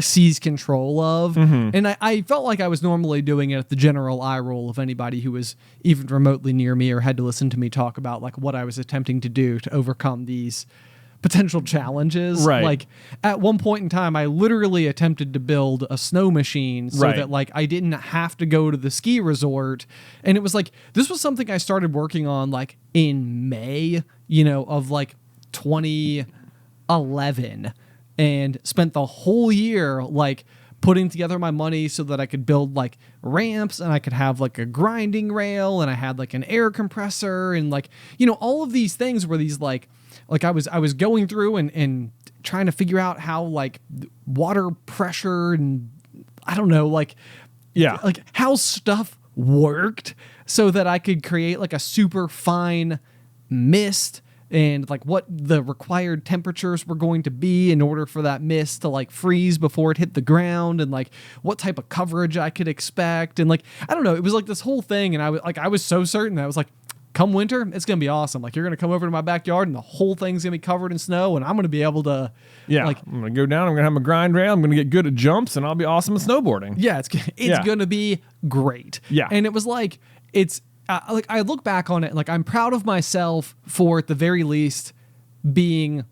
seize control of. And I felt like I was normally doing it at the general eye roll of anybody who was even remotely near me or had to listen to me talk about like what I was attempting to do to overcome these potential challenges. Right. Like at one point in time, I literally attempted to build a snow machine so that like I didn't have to go to the ski resort. And it was like, this was something I started working on like in May, of like 2011, and spent the whole year like putting together my money so that I could build like ramps, and I could have like a grinding rail, and I had like an air compressor, and like, all of these things were these like I was going through and trying to figure out how like water pressure and I don't know, like how stuff worked so that I could create like a super fine mist, and like what the required temperatures were going to be in order for that mist to like freeze before it hit the ground, and like what type of coverage I could expect. And like, I don't know, it was like this whole thing. And I was so certain that I was like, come winter, it's going to be awesome. Like, you're going to come over to my backyard and the whole thing's going to be covered in snow, and I'm going to be able to I'm going to go down, I'm going to have my grind rail, I'm going to get good at jumps, and I'll be awesome at snowboarding. Yeah, it's going to be great. Yeah. And it was like, like I look back on it, like I'm proud of myself for at the very least being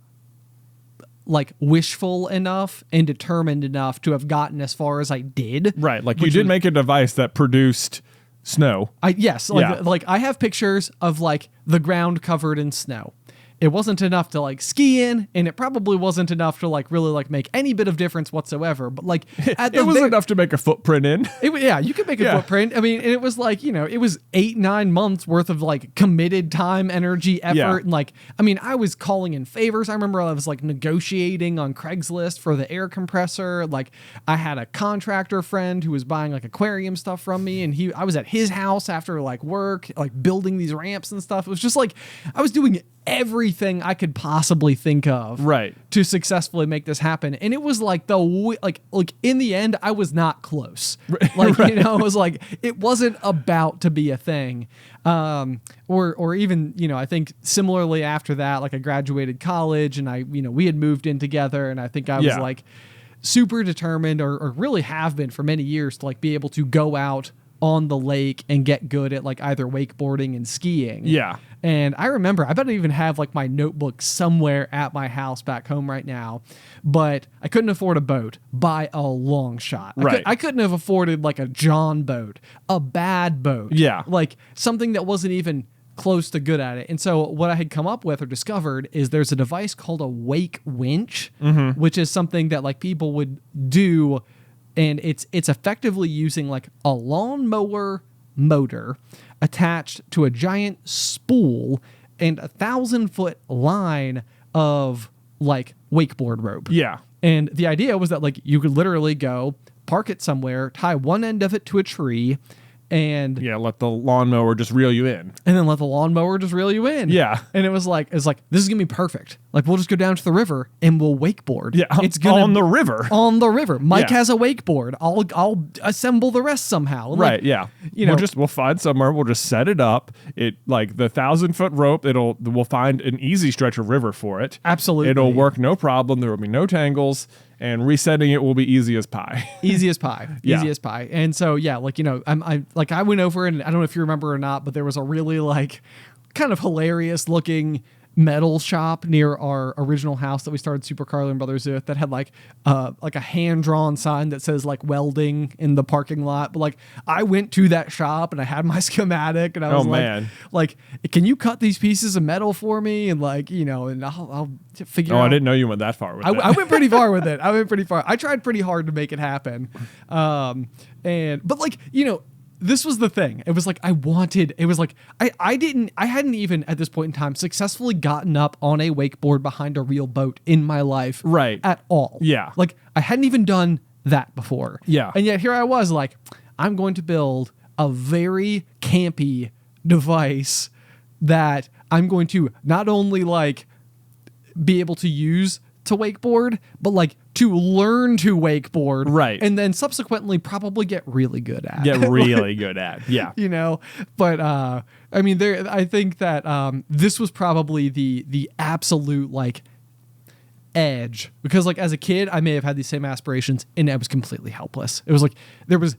like wishful enough and determined enough to have gotten as far as I did. Right. Like you did make a device that produced snow. Like I have pictures of like the ground covered in snow. It wasn't enough to like ski in, and it probably wasn't enough to like really like make any bit of difference whatsoever. But like it was enough to make a footprint in. You could make a footprint. I mean, and it was like, it was 8-9 months worth of like committed time, energy, effort. Yeah. And like, I mean, I was calling in favors. I remember I was like negotiating on Craigslist for the air compressor. Like I had a contractor friend who was buying like aquarium stuff from me, and I was at his house after like work, like building these ramps and stuff. It was just like, I was doing everything I could possibly think of to successfully make this happen. And it was like like in the end, I was not close. Like, it was like, it wasn't about to be a thing. Or even, I think similarly after that, like I graduated college, and we had moved in together, and I think I was like super determined, or really have been for many years, to like be able to go out on the lake and get good at like either wakeboarding and skiing. Yeah. And I remember, I bet I even have like my notebook somewhere at my house back home right now, but I couldn't afford a boat by a long shot. I couldn't have afforded like a John boat, a bad boat. Yeah. Like something that wasn't even close to good at it. And so what I had come up with or discovered is there's a device called a wake winch, which is something that like people would do. And it's effectively using like a lawnmower motor attached to a giant spool and 1,000-foot line of like wakeboard rope. Yeah. And the idea was that like you could literally go park it somewhere, tie one end of it to a tree, and let the lawnmower just reel you in. And then let the lawnmower just reel you in. Yeah. And it was like, this is going to be perfect. Like, we'll just go down to the river and we'll wakeboard. Yeah. It's gonna on the river. On the river. Mike has a wakeboard. I'll assemble the rest somehow. Right. Like, yeah. We'll find somewhere. We'll just set it up. It like the 1,000-foot rope. We'll find an easy stretch of river for it. Absolutely. It'll work. No problem. There will be no tangles. And resetting it will be easy as pie. Easy as pie. Easy as pie. And so, I went over, and I don't know if you remember or not, but there was a really like kind of hilarious looking metal shop near our original house that we started Super Carlin Brothers with that had like a hand-drawn sign that says like welding in the parking lot. But like I went to that shop and I had my schematic and I was like, can you cut these pieces of metal for me? And like, you know, and I'll figure out. I didn't know you went that far with it. I went pretty far with it. I went pretty far. I tried pretty hard to make it happen. But like, you know, this was the thing. It was like I hadn't even at this point in time successfully gotten up on a wakeboard behind a real boat in my life. Right. At all. Yeah. Like I hadn't even done that before. Yeah. And yet here I was like, I'm going to build a very campy device that I'm going to not only like be able to use to wakeboard, but like to learn to wakeboard, right? And then subsequently probably get really good at. Yeah. You know, but I mean, I think that this was probably the absolute like edge, because like as a kid I may have had these same aspirations and I was completely helpless. It was like there was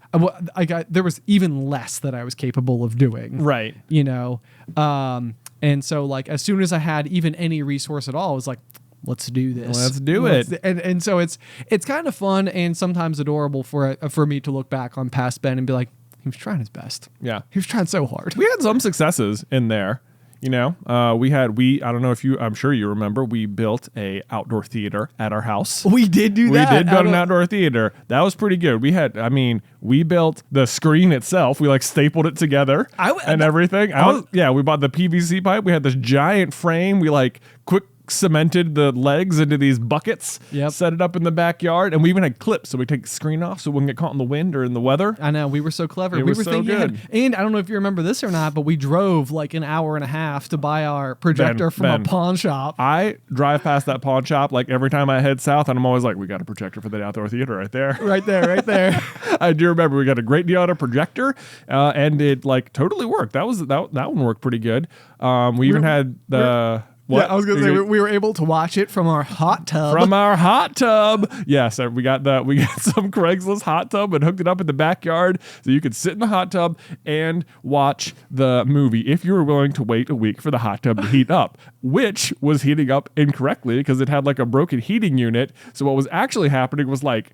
even less that I was capable of doing, right? You know, and so like as soon as I had even any resource at all, I was like, let's do this. Let's do it. And so it's kind of fun and sometimes adorable for me to look back on past Ben and be like, he was trying his best. Yeah, he was trying so hard. We had some successes in there. You know, I don't know if I'm sure you remember, we built a outdoor theater at our house. We did do that. We did build an outdoor theater. That was pretty good. We built the screen itself. We like stapled it together and everything. We bought the PVC pipe. We had this giant frame. We like quick cemented the legs into these buckets, set it up in the backyard, and we even had clips so we take the screen off so we wouldn't get caught in the wind or in the weather. I know, we were so clever. We were so good. And I don't know if you remember this or not, but we drove like an hour and a half to buy our projector from a pawn shop. I drive past that pawn shop like every time I head south, and I'm always like, we got a projector for the outdoor theater right there. Right there. I do remember we got a great deal on a projector, and it like totally worked. That one worked pretty good. We even had the... What? Yeah, I was going to say we were able to watch it from our hot tub. Yeah, so we got some Craigslist hot tub and hooked it up in the backyard so you could sit in the hot tub and watch the movie if you were willing to wait a week for the hot tub to heat up, which was heating up incorrectly because it had like a broken heating unit. So what was actually happening was like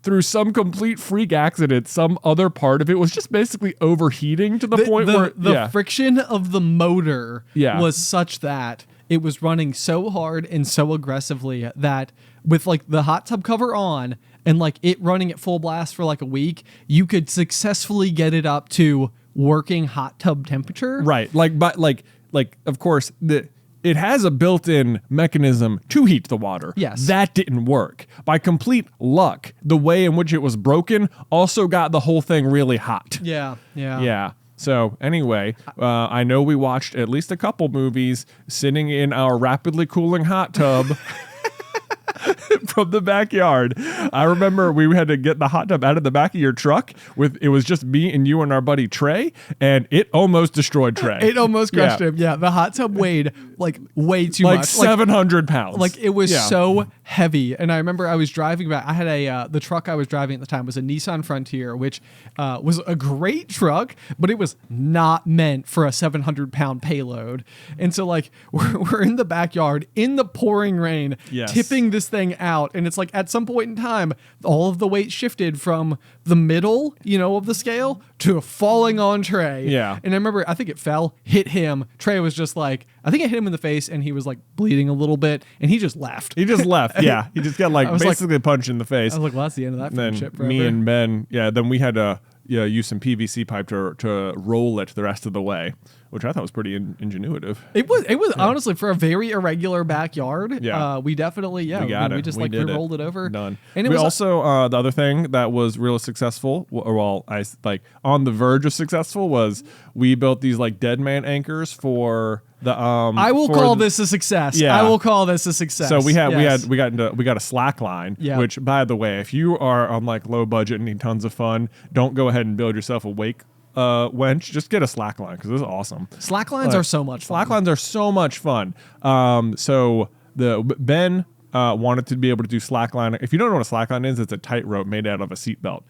through some complete freak accident, some other part of it was just basically overheating to the point where the friction of the motor was such that it was running so hard and so aggressively that with like the hot tub cover on and like it running at full blast for like a week, you could successfully get it up to working hot tub temperature. Right. But of course it has a built-in mechanism to heat the water. Yes. That didn't work. By complete luck, the way in which it was broken also got the whole thing really hot. Yeah. So anyway, I know we watched at least a couple movies sitting in our rapidly cooling hot tub from the backyard. I remember we had to get the hot tub out of the back of your truck. It was just me and you and our buddy Trey, and it almost destroyed Trey. It almost crushed him. Yeah, the hot tub weighed like way too much. Like 700 pounds. Like it was so heavy. And I remember I was driving back. I had the truck I was driving at the time was a Nissan Frontier, which was a great truck, but it was not meant for a 700-pound payload. And so like we're in the backyard in the pouring rain, tipping this thing out. And it's like at some point in time, all of the weight shifted from the middle, of the scale to falling on Trey. Yeah. And I remember, I think it fell, hit him. Trey was just like, I think it hit him in the face and he was like bleeding a little bit and he just left. Yeah. He just got basically a punch in the face. I was like, well, that's the end of that friendship forever. Me and Ben, then we had to use some PVC pipe to roll it the rest of the way, which I thought was pretty ingenuitive. It was honestly for a very irregular backyard. Yeah. We definitely, we just we rolled it over. Done. And we also, the other thing that was really successful, on the verge of successful, was we built these like dead man anchors for the I will call this a success. Yeah. I will call this a success. So we got a slack line, which by the way, if you are on like low budget and need tons of fun, don't go ahead and build yourself a wake wench. Just get a slack line because this is awesome. Slack lines are so much fun. Slack lines are so much fun. So Ben wanted to be able to do slack line. If you don't know what a slack line is, it's a tightrope made out of a seatbelt.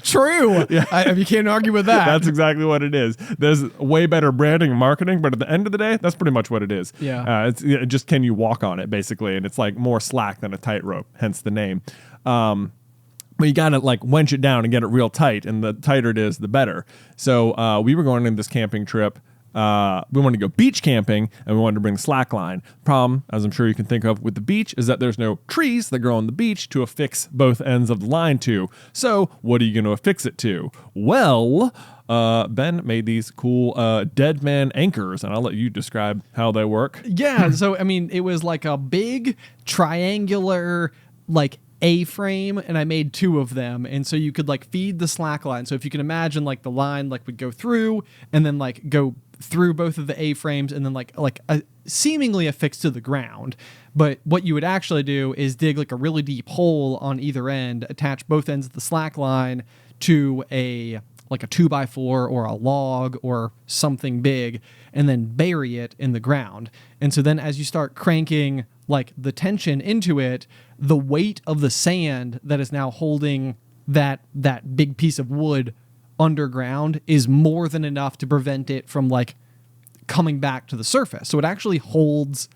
True. Yeah. You can't argue with that. That's exactly what it is. There's way better branding and marketing, but at the end of the day, that's pretty much what it is. Yeah. It's just, can you walk on it, basically? And it's like more slack than a tightrope, hence the name. But you gotta like wench it down and get it real tight, and the tighter it is, the better. So we were going on this camping trip. We wanted to go beach camping, and we wanted to bring slackline. Problem, as I'm sure you can think of with the beach, is that there's no trees that grow on the beach to affix both ends of the line to. So what are you going to affix it to? Well, Ben made these cool dead man anchors, and I'll let you describe how they work. Yeah, so I mean, it was like a big triangular like A-frame, and I made 2 of them, and so you could like feed the slack line. So if you can imagine, like the line like would go through and then like go through both of the A-frames and then like seemingly affixed to the ground. But what you would actually do is dig like a really deep hole on either end, attach both ends of the slack line to a 2x4 or a log or something big, and then bury it in the ground. And so then as you start cranking like the tension into it, the weight of the sand that is now holding that big piece of wood underground is more than enough to prevent it from like coming back to the surface. So it actually holds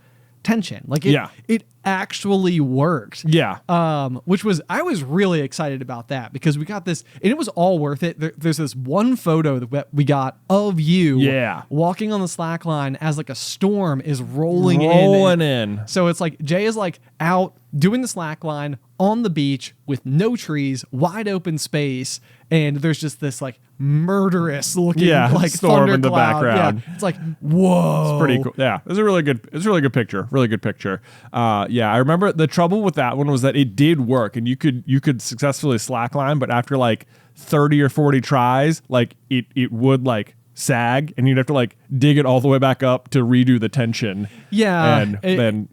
tension. Like it actually worked. Yeah. I was really excited about that because we got this, and it was all worth it. There's this one photo that we got of you walking on the slack line as like a storm is rolling in. So it's like Jay is like out doing the slack line on the beach with no trees, wide open space, and there's just this like murderous looking like storm in the thundercloud. background. Yeah, it's like, whoa. It's pretty cool. Yeah, it's a really good picture. Really good picture. I remember the trouble with that one was that it did work, and you could successfully slackline, but after like 30 or 40 tries, like it would like sag, and you'd have to like dig it all the way back up to redo the tension. Yeah. And then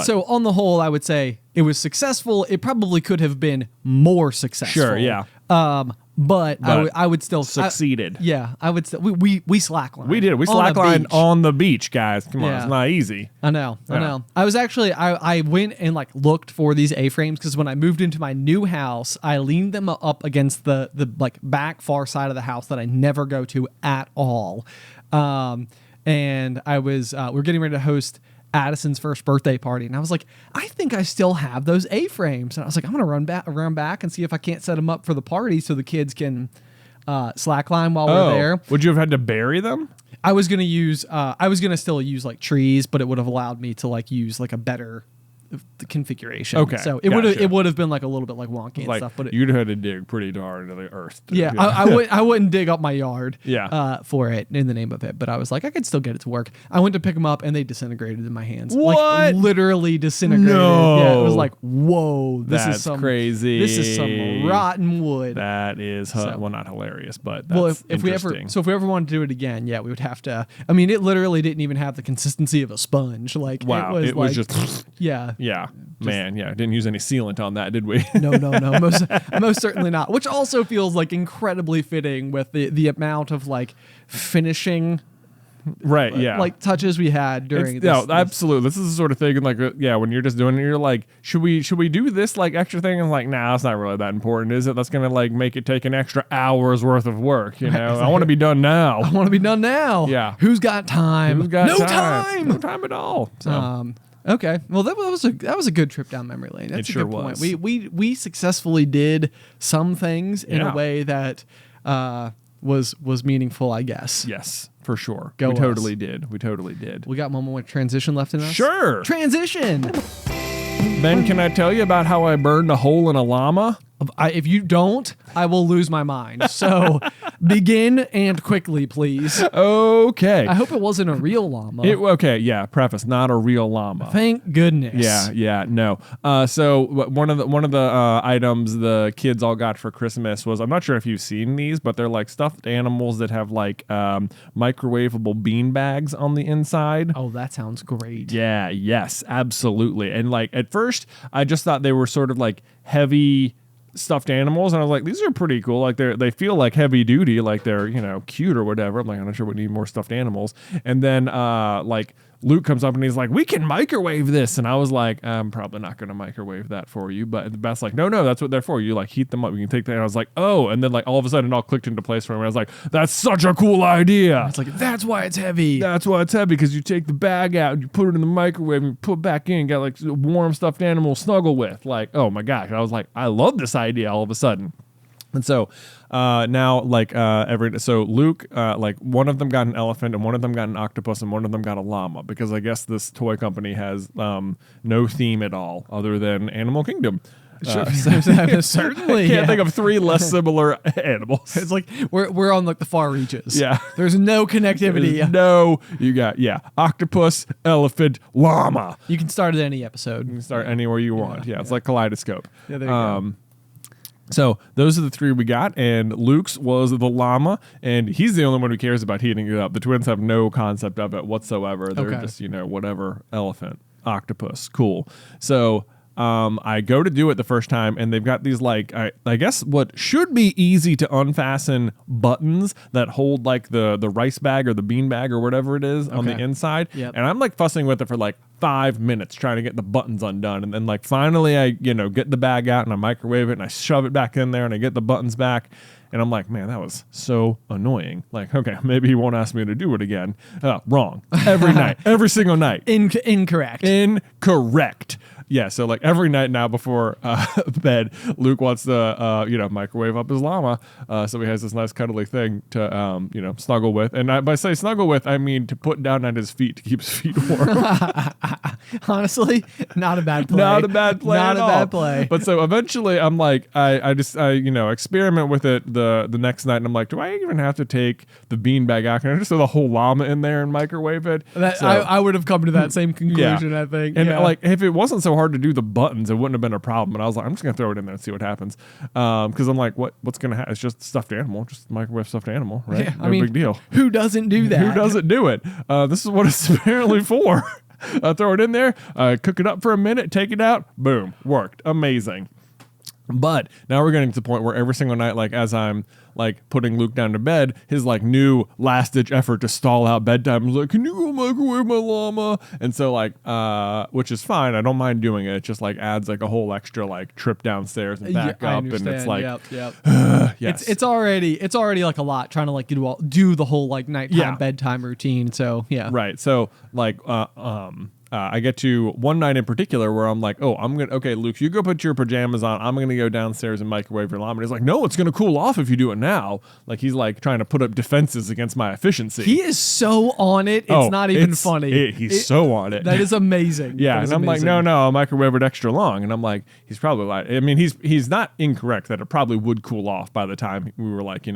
so on the whole, I would say it was successful. It probably could have been more successful. Sure, yeah. But I would still succeeded. I would still we slacklined. We did. We slacklined on the beach, guys. Come on, it's not easy. I know. I was actually I went and like looked for these A-frames because when I moved into my new house, I leaned them up against the like back far side of the house that I never go to at all. And I was we're getting ready to host Addison's first birthday party, and I was like, I think I still have those A-frames, and I was like, I'm gonna run back and see if I can't set them up for the party so the kids can slackline while we're there. Would you have had to bury them? I was gonna still use like trees, but it would have allowed me to like use like a better configuration. Okay, so it would have been like a little bit like wonky and stuff, but you'd have to dig pretty hard into the earth. I wouldn't dig up my yard. For it in the name of it, but I was like, I could still get it to work. I went to pick them up and they disintegrated in my hands. What? Like literally disintegrated. No. Yeah, it was like, whoa, That's crazy. This is some rotten wood. That is not hilarious, but that's if we ever wanted to do it again, we would have to. I mean, it literally didn't even have the consistency of a sponge. Like it was just didn't use any sealant on that, did we? No, most certainly not. Which also feels like incredibly fitting with the amount of like finishing, like touches we had during. Absolutely. This is the sort of thing, and like, when you're just doing it, you're like, should we do this like extra thing? And like, nah, it's not really that important, is it? That's gonna like make it take an extra hour's worth of work. You know, I want to be done now. Yeah. Who's got time? No time at all. So. Okay, well that was a good trip down memory lane. That's a good point. We successfully did some things in a way that was meaningful, I guess. Yes, for sure. We totally did. We got one more transition left in us. Sure. Transition. Ben, can I tell you about how I burned a hole in a llama? If you don't, I will lose my mind. So begin and quickly, please. Okay. I hope it wasn't a real llama. Preface, not a real llama. Thank goodness. No. So one of the items the kids all got for Christmas was, I'm not sure if you've seen these, but they're like stuffed animals that have like microwavable bean bags on the inside. Oh, that sounds great. Yeah, yes, absolutely. And like at first, I just thought they were sort of like heavy stuffed animals, and I was like, these are pretty cool. Like they feel like heavy duty, like they're cute or whatever. I'm like, I'm not sure we need more stuffed animals. And then like Luke comes up and he's like, we can microwave this. And I was like, I'm probably not going to microwave that for you. But the Beth's like, no, that's what they're for. You like heat them up. You can take that. And I was like, oh. And then like all of a sudden it all clicked into place for me. I was like, that's such a cool idea. It's like, that's why it's heavy. That's why it's heavy, because you take the bag out and you put it in the microwave and you put it back in, got like warm stuffed animal to snuggle with. Like, oh my gosh. I was like, I love this idea all of a sudden. And so now, like so Luke, like one of them got an elephant and one of them got an octopus and one of them got a llama, because I guess this toy company has no theme at all other than Animal Kingdom. Certainly, I can't think of 3 less similar animals. It's like we're on like the far reaches. Yeah, there's no connectivity. You got octopus, elephant, llama. You can start at any episode. You can start anywhere you want. Yeah, it's like Kaleidoscope. Yeah, there you go. So those are the 3 we got, and Luke's was the llama, and he's the only one who cares about heating it up. The twins have no concept of it whatsoever. They're just, whatever, elephant, octopus, cool. So I go to do it the first time, and they've got these like I guess what should be easy to unfasten buttons that hold like the rice bag or the bean bag or whatever it is on the inside. Yep. And I'm like fussing with it for like 5 minutes trying to get the buttons undone, and then like finally I get the bag out and I microwave it and I shove it back in there and I get the buttons back. And I'm like, man, that was so annoying. Like, okay, maybe he won't ask me to do it again. Wrong. Every night. Every single night. Incorrect. Yeah, so like every night now before bed, Luke wants to, microwave up his llama. So he has this nice cuddly thing to, snuggle with. And by say snuggle with, I mean to put down at his feet to keep his feet warm. Honestly, not a bad play. Not a bad play. Not at a all. bad play. But so eventually I'm like, I experiment with it the next night, and I'm like, do I even have to take the beanbag out? Can I just throw the whole llama in there and microwave it? I would have come to that same conclusion, I think. And like, if it wasn't so hard to do the buttons, it wouldn't have been a problem. But I was like, I'm just gonna throw it in there and see what happens. Because I'm like, what's gonna happen? It's just stuffed animal, just microwave stuffed animal, right? Yeah, no big deal. Who doesn't do that? Who doesn't do it? This is what it's apparently for. Throw it in there, cook it up for a minute, take it out, boom, worked. Amazing. But now we're getting to the point where every single night, like as I'm like putting Luke down to bed, his like new last ditch effort to stall out bedtime is like, can you go microwave my llama? And so like, which is fine. I don't mind doing it. It just like adds like a whole extra like trip downstairs and back up. And it's like, yep. Yes. It's already like a lot trying to like do the whole like nighttime bedtime routine. So yeah. Right. So like, I get to one night in particular where I'm like, okay, Luke, you go put your pajamas on. I'm going to go downstairs and microwave your llama. And he's like, no, it's going to cool off if you do it now. Like he's like trying to put up defenses against my efficiency. He is so on it. It's not even funny. He's so on it. That is amazing. Yeah. And I'm like, no, I'll microwave it extra long. And I'm like, he's probably like, I mean, he's not incorrect that it probably would cool off by the time we were like,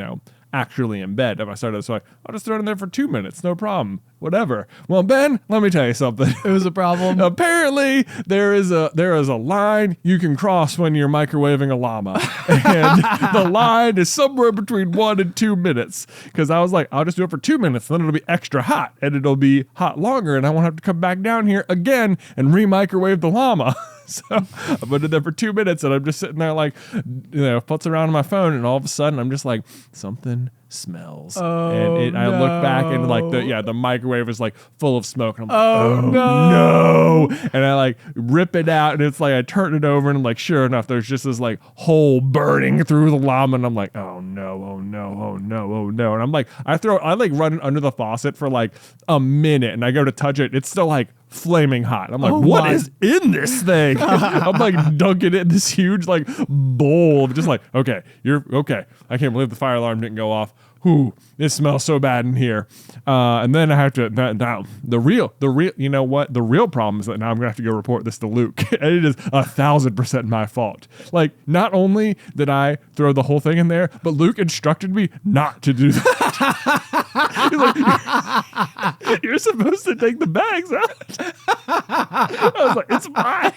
actually in bed. If I started, so I'll just throw it in there for 2 minutes, no problem, whatever. Well, Ben, let me tell you something. It was a problem. Apparently, there is a line you can cross when you're microwaving a llama, and the line is somewhere between 1 and 2 minutes. Because I was like, I'll just do it for 2 minutes, then it'll be extra hot, and it'll be hot longer, and I won't have to come back down here again and re-microwave the llama. So I'm under there for 2 minutes, and I'm just sitting there like, putz around on my phone, and all of a sudden I'm just like, something smells. And I look back, and like the microwave is like full of smoke. And I'm like, no. And I like rip it out, and it's like I turn it over, and like sure enough, there's just this like hole burning through the llama, and I'm like, oh no. And I'm like, I like run under the faucet for like a minute, and I go to touch it, it's still like flaming hot. I'm like, what is in this thing? I'm like dunking it in this huge like bowl of just like, okay, you're okay. I can't believe the fire alarm didn't go off. Ooh, it smells so bad in here. And then I have to, now the real, you know what? The real problem is that now I'm going to have to go report this to Luke. And it is 1,000% my fault. Like, not only did I throw the whole thing in there, but Luke instructed me not to do that. He's like, you're supposed to take the bags out. I was like, it's fine.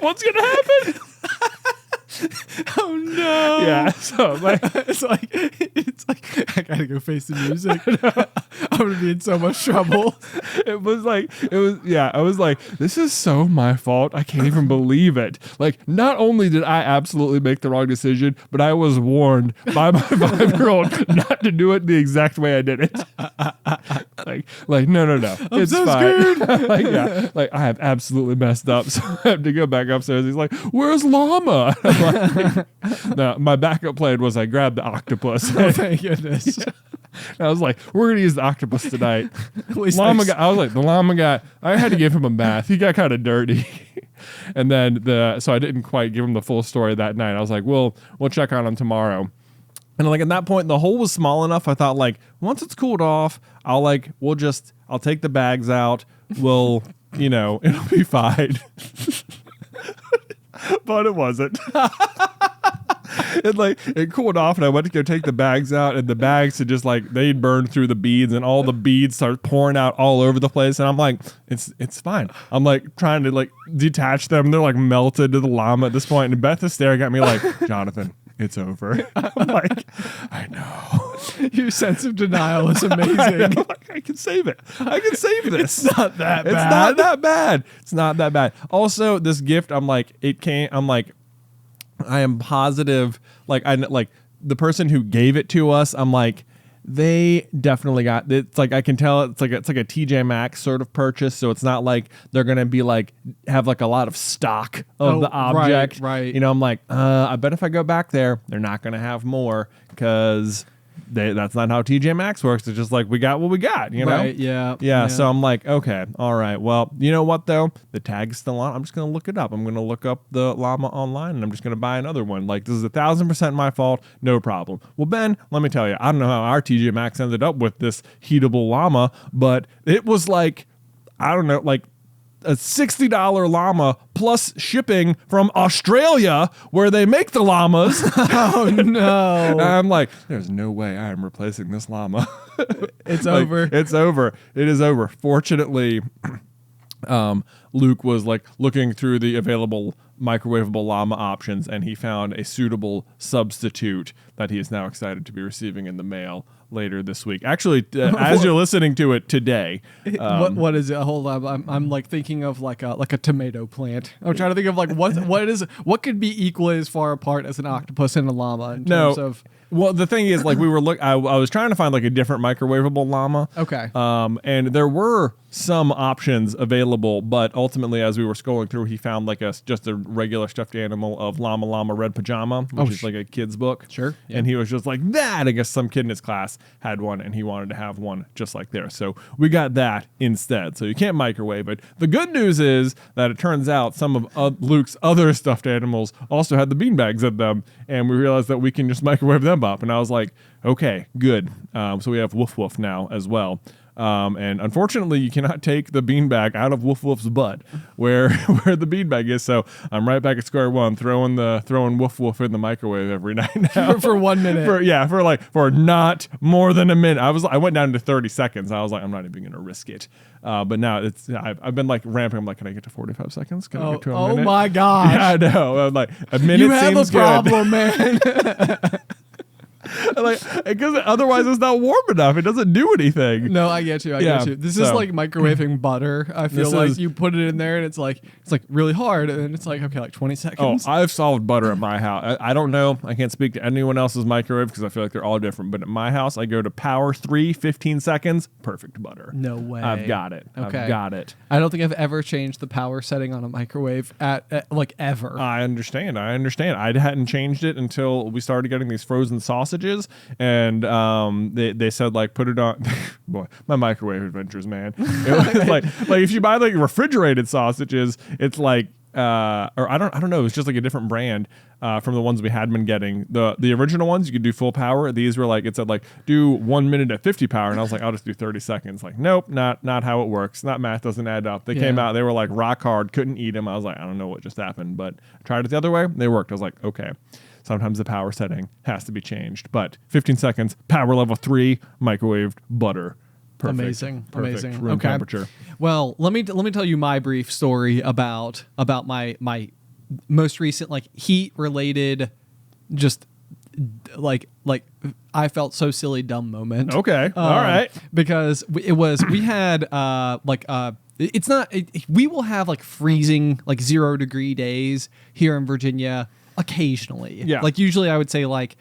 What's going to happen? Oh no! Yeah, so like, it's like I gotta go face the music. I'm gonna be in so much trouble. I was like, this is so my fault. I can't even believe it. Like, not only did I absolutely make the wrong decision, but I was warned by my 5-year-old not to do it the exact way I did it. No. It's so fine. Like I have absolutely messed up. So I have to go back upstairs. He's like, where's Llama? No, my backup plan was I grabbed the octopus. Oh, thank goodness. I was like, we're gonna use the octopus tonight. Llama guy, I was like, the llama guy, I had to give him a bath. He got kind of dirty. And then so I didn't quite give him the full story that night. I was like, we'll check on him tomorrow. And like at that point, the hole was small enough. I thought like once it's cooled off, I'll take the bags out. It'll be fine. But it wasn't. It cooled off, and I went to go take the bags out, and the bags had just they'd burned through the beads, and all the beads started pouring out all over the place. And I'm like, it's fine. I'm like trying to detach them. They're like melted to the llama at this point, and Beth is staring at me like, Jonathan, it's over. I'm like, I know. Your sense of denial is amazing. I can save it. I can save this. It's not that bad. It's not that bad. It's not that bad. Also, this gift, I am positive, the person who gave it to us, I'm like, they definitely got, it's like, I can tell it's like a TJ Maxx sort of purchase. So it's not like they're going to be have a lot of stock of the object. Right. I'm like, I bet if I go back there, they're not going to have more because that's not how TJ Maxx works. It's just like, we got what we got, Right, yeah. So I'm like, okay, all right. Well, you know what though? The tag's still on. I'm just going to look it up. I'm going to look up the llama online and I'm just going to buy another one. This is 1,000% my fault. No problem. Well, Ben, let me tell you, I don't know how our TJ Maxx ended up with this heatable llama, but it was a $60 llama plus shipping from Australia where they make the llamas. Oh no. And I'm like, there's no way I am replacing this llama. It's over. It's over. It is over. Fortunately, Luke was looking through the available microwavable llama options and he found a suitable substitute that he is now excited to be receiving in the mail later this week. Actually, as you're listening to it today. What is it? Hold on. I'm thinking of like a tomato plant. I'm trying to think of what could be equally as far apart as an octopus and a llama in terms of. Well, the thing is, we were I was trying to find a different microwavable llama. Okay. And there were some options available, but ultimately, as we were scrolling through, he found just a regular stuffed animal of Llama Red Pajama, which is a kid's book. Sure. Yeah. And he was just like that. I guess some kid in his class had one, and he wanted to have one just like theirs. So we got that instead. So you can't microwave it. The good news is that it turns out some of Luke's other stuffed animals also had the beanbags in them, and we realized that we can just microwave them up. And I was like, okay, good. So we have Woof Woof now as well. And unfortunately, you cannot take the beanbag out of Woof Woof's butt where the beanbag is. So I'm right back at square one, throwing Woof Woof in the microwave every night now. For 1 minute. For not more than a minute. I went down to 30 seconds. I was like, I'm not even going to risk it. But now I've been ramping. I'm like, can I get to 45 seconds? Can I get to a minute? Oh my gosh. Yeah, I know. I'm like, a minute you have seems a problem, man. Because otherwise it's not warm enough. It doesn't do anything. No, I get you. I get you. This is like microwaving butter. I feel like you put it in there and it's really hard, and it's okay, 20 seconds. Oh, I've solved butter at my house. I don't know. I can't speak to anyone else's microwave because I feel like they're all different. But at my house, I go to power 3, 15 seconds, perfect butter. No way. I've got it. Okay. I've got it. I don't think I've ever changed the power setting on a microwave at ever. I understand. I hadn't changed it until we started getting these frozen sausages. And they said put it on. Boy, my microwave adventures, man. It was like if you buy refrigerated sausages, it's or I don't know. It's just a different brand from the ones we had been getting. The original ones you could do full power. These were it said do 1 minute at 50 power, and I was like, I'll just do 30 seconds. Nope, not how it works. Not math doesn't add up. They came out. They were rock hard. Couldn't eat them. I was like, I don't know what just happened, but I tried it the other way. They worked. I was like, okay. Sometimes the power setting has to be changed, but 15 seconds, power level 3, microwaved butter. Perfect. Amazing. Room temperature. Well, let me tell you my brief story about my most recent heat related just like I felt so silly dumb moment. Okay. All right. Because we had it's not we will have like freezing like 0 degree days here in Virginia occasionally. Yeah. Like usually I would say like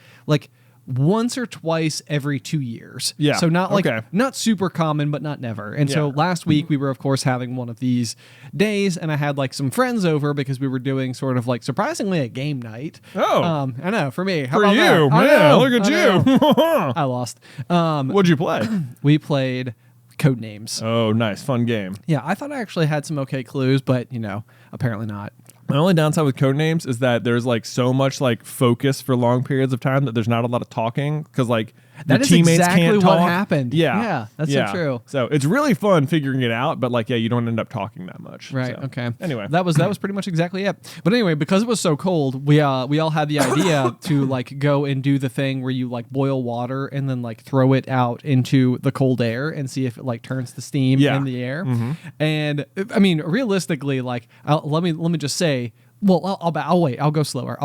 once or twice every 2 years. Yeah. So not not super common, but not never. And so last week we were of course having one of these days, and I had like some friends over because we were doing sort of like surprisingly a game night. Oh, I know, for me. How for about you, that? man! Look at you. I lost. What'd you play? We played Codenames. Oh, nice, fun game. Yeah, I thought I actually had some okay clues, but apparently not. My only downside with Codenames is that there's like so much like focus for long periods of time that there's not a lot of talking because like that your is teammates exactly can't what talk. happened. Yeah, that's so true. So it's really fun figuring it out, but like you don't end up talking that much. Right. So, Okay. Anyway, that was pretty much exactly it. But anyway, because it was so cold, we all had the idea to like go and do the thing where you like boil water and then like throw it out into the cold air and see if it like turns the steam in the air. Mm-hmm. And I mean, realistically, like let me just say. Well, I'll wait. I'll go slower.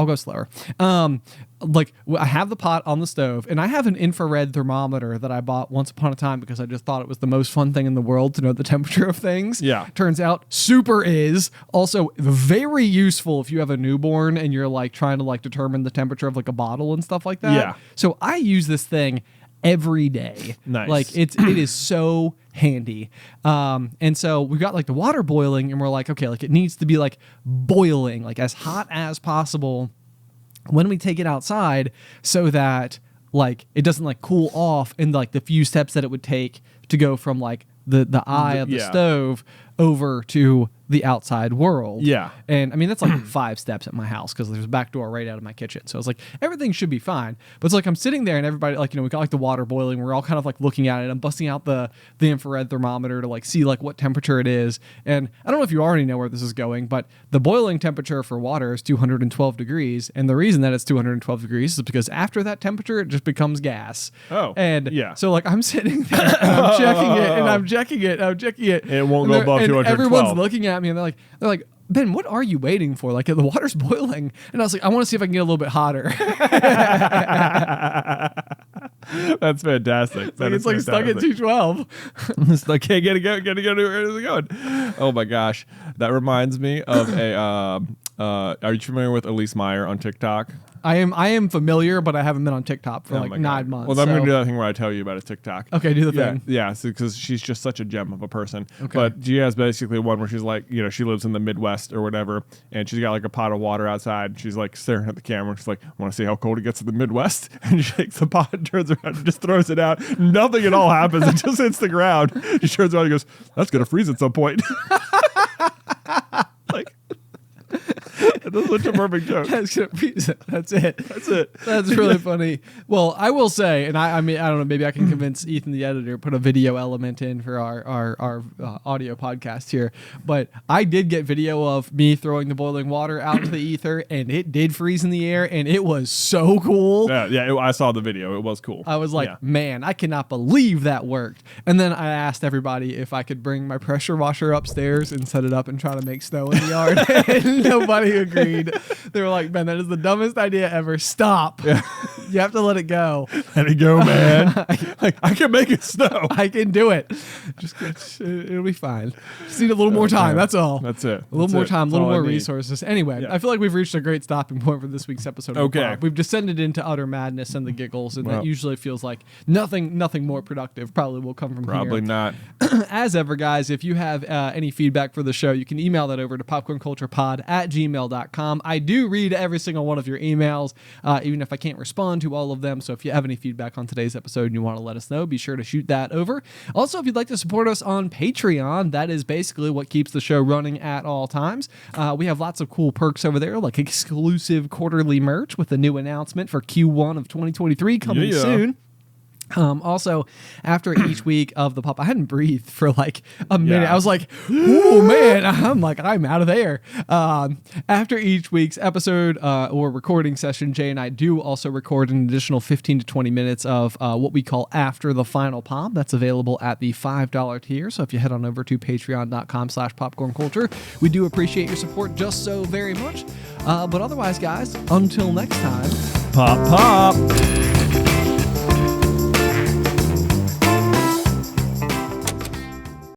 Like I have the pot on the stove, and I have an infrared thermometer that I bought once upon a time because I just thought it was the most fun thing in the world to know the temperature of things. Yeah. Turns out super is also very useful if you have a newborn and you're like trying to like determine the temperature of like a bottle and stuff like that. Yeah. So I use this thing every day. Nice. Like it is so handy. And so we got like the water boiling, and we're like, okay, like it needs to be like boiling, like as hot as possible when we take it outside, so that like it doesn't like cool off in like the few steps that it would take to go from like the eye of the stove over to the outside world. Yeah. And I mean, that's like 5 steps at my house because there's a back door right out of my kitchen. So it's like everything should be fine. But it's like I'm sitting there and everybody like, we got like the water boiling. We're all kind of like looking at it. I'm busting out the infrared thermometer to like see like what temperature it is. And I don't know if you already know where this is going, but the boiling temperature for water is 212 degrees. And the reason that it's 212 degrees is because after that temperature, it just becomes gas. Oh. And yeah. so like I'm sitting there and I'm checking it and I'm checking it and I'm checking it. It won't go above 212. Everyone's looking at me and they're like, Ben, what are you waiting for? Like the water's boiling. And I was like, I want to see if I can get a little bit hotter. That's fantastic. It's like stuck at 212. It's like, hey, gotta go. Where is it going? Oh my gosh. That reminds me of are you familiar with Elise Meyer on TikTok? I am familiar, but I haven't been on TikTok for 9 months. Well, I'm going to do that thing where I tell you about a TikTok. Okay, do the thing. Yeah, because she's just such a gem of a person. Okay. But she has basically one where she's like, she lives in the Midwest or whatever, and she's got like a pot of water outside. She's like staring at the camera. She's like, want to see how cold it gets in the Midwest? And she takes the pot and turns around and just throws it out. Nothing at all happens. It just hits the ground. She turns around and goes, that's going to freeze at some point. Like... That's such a perfect joke. That's it. That's it. That's really funny. Well, I will say, and I mean, I don't know, maybe I can convince Ethan, the editor, put a video element in for our audio podcast here. But I did get video of me throwing the boiling water out into the ether, and it did freeze in the air, and it was so cool. Yeah, I saw the video. It was cool. I was like, man, I cannot believe that worked. And then I asked everybody if I could bring my pressure washer upstairs and set it up and try to make snow in the yard. And nobody agreed. They were like, man, that is the dumbest idea ever. Stop. Yeah. You have to let it go. Let it go, man. Like, I can make it snow. I can do it. It'll be fine. Just need a little more time. That's all. That's it. A little more time, a little more resources. Anyway, I feel like we've reached a great stopping point for this week's episode. Okay. We've descended into utter madness and the giggles, and that usually feels like nothing more productive probably will come from here. Probably not. As ever, guys, if you have any feedback for the show, you can email that over to popcornculturepod@gmail.com. I do read every single one of your emails, even if I can't respond to all of them. So if you have any feedback on today's episode and you want to let us know, be sure to shoot that over. Also, if you'd like to support us on Patreon, that is basically what keeps the show running at all times. We have lots of cool perks over there, like exclusive quarterly merch with a new announcement for Q1 of 2023 coming soon. Also, after each week of the pop, I hadn't breathed for like a minute. I was like, "Ooh, man!" I'm out of there. After each week's episode or recording session, Jay and I do also record an additional 15 to 20 minutes of what we call After the Final Pop. That's available at the $5 tier. So if you head on over to patreon.com/popcornculture, we do appreciate your support just so very much. But otherwise, guys, until next time. Pop, pop.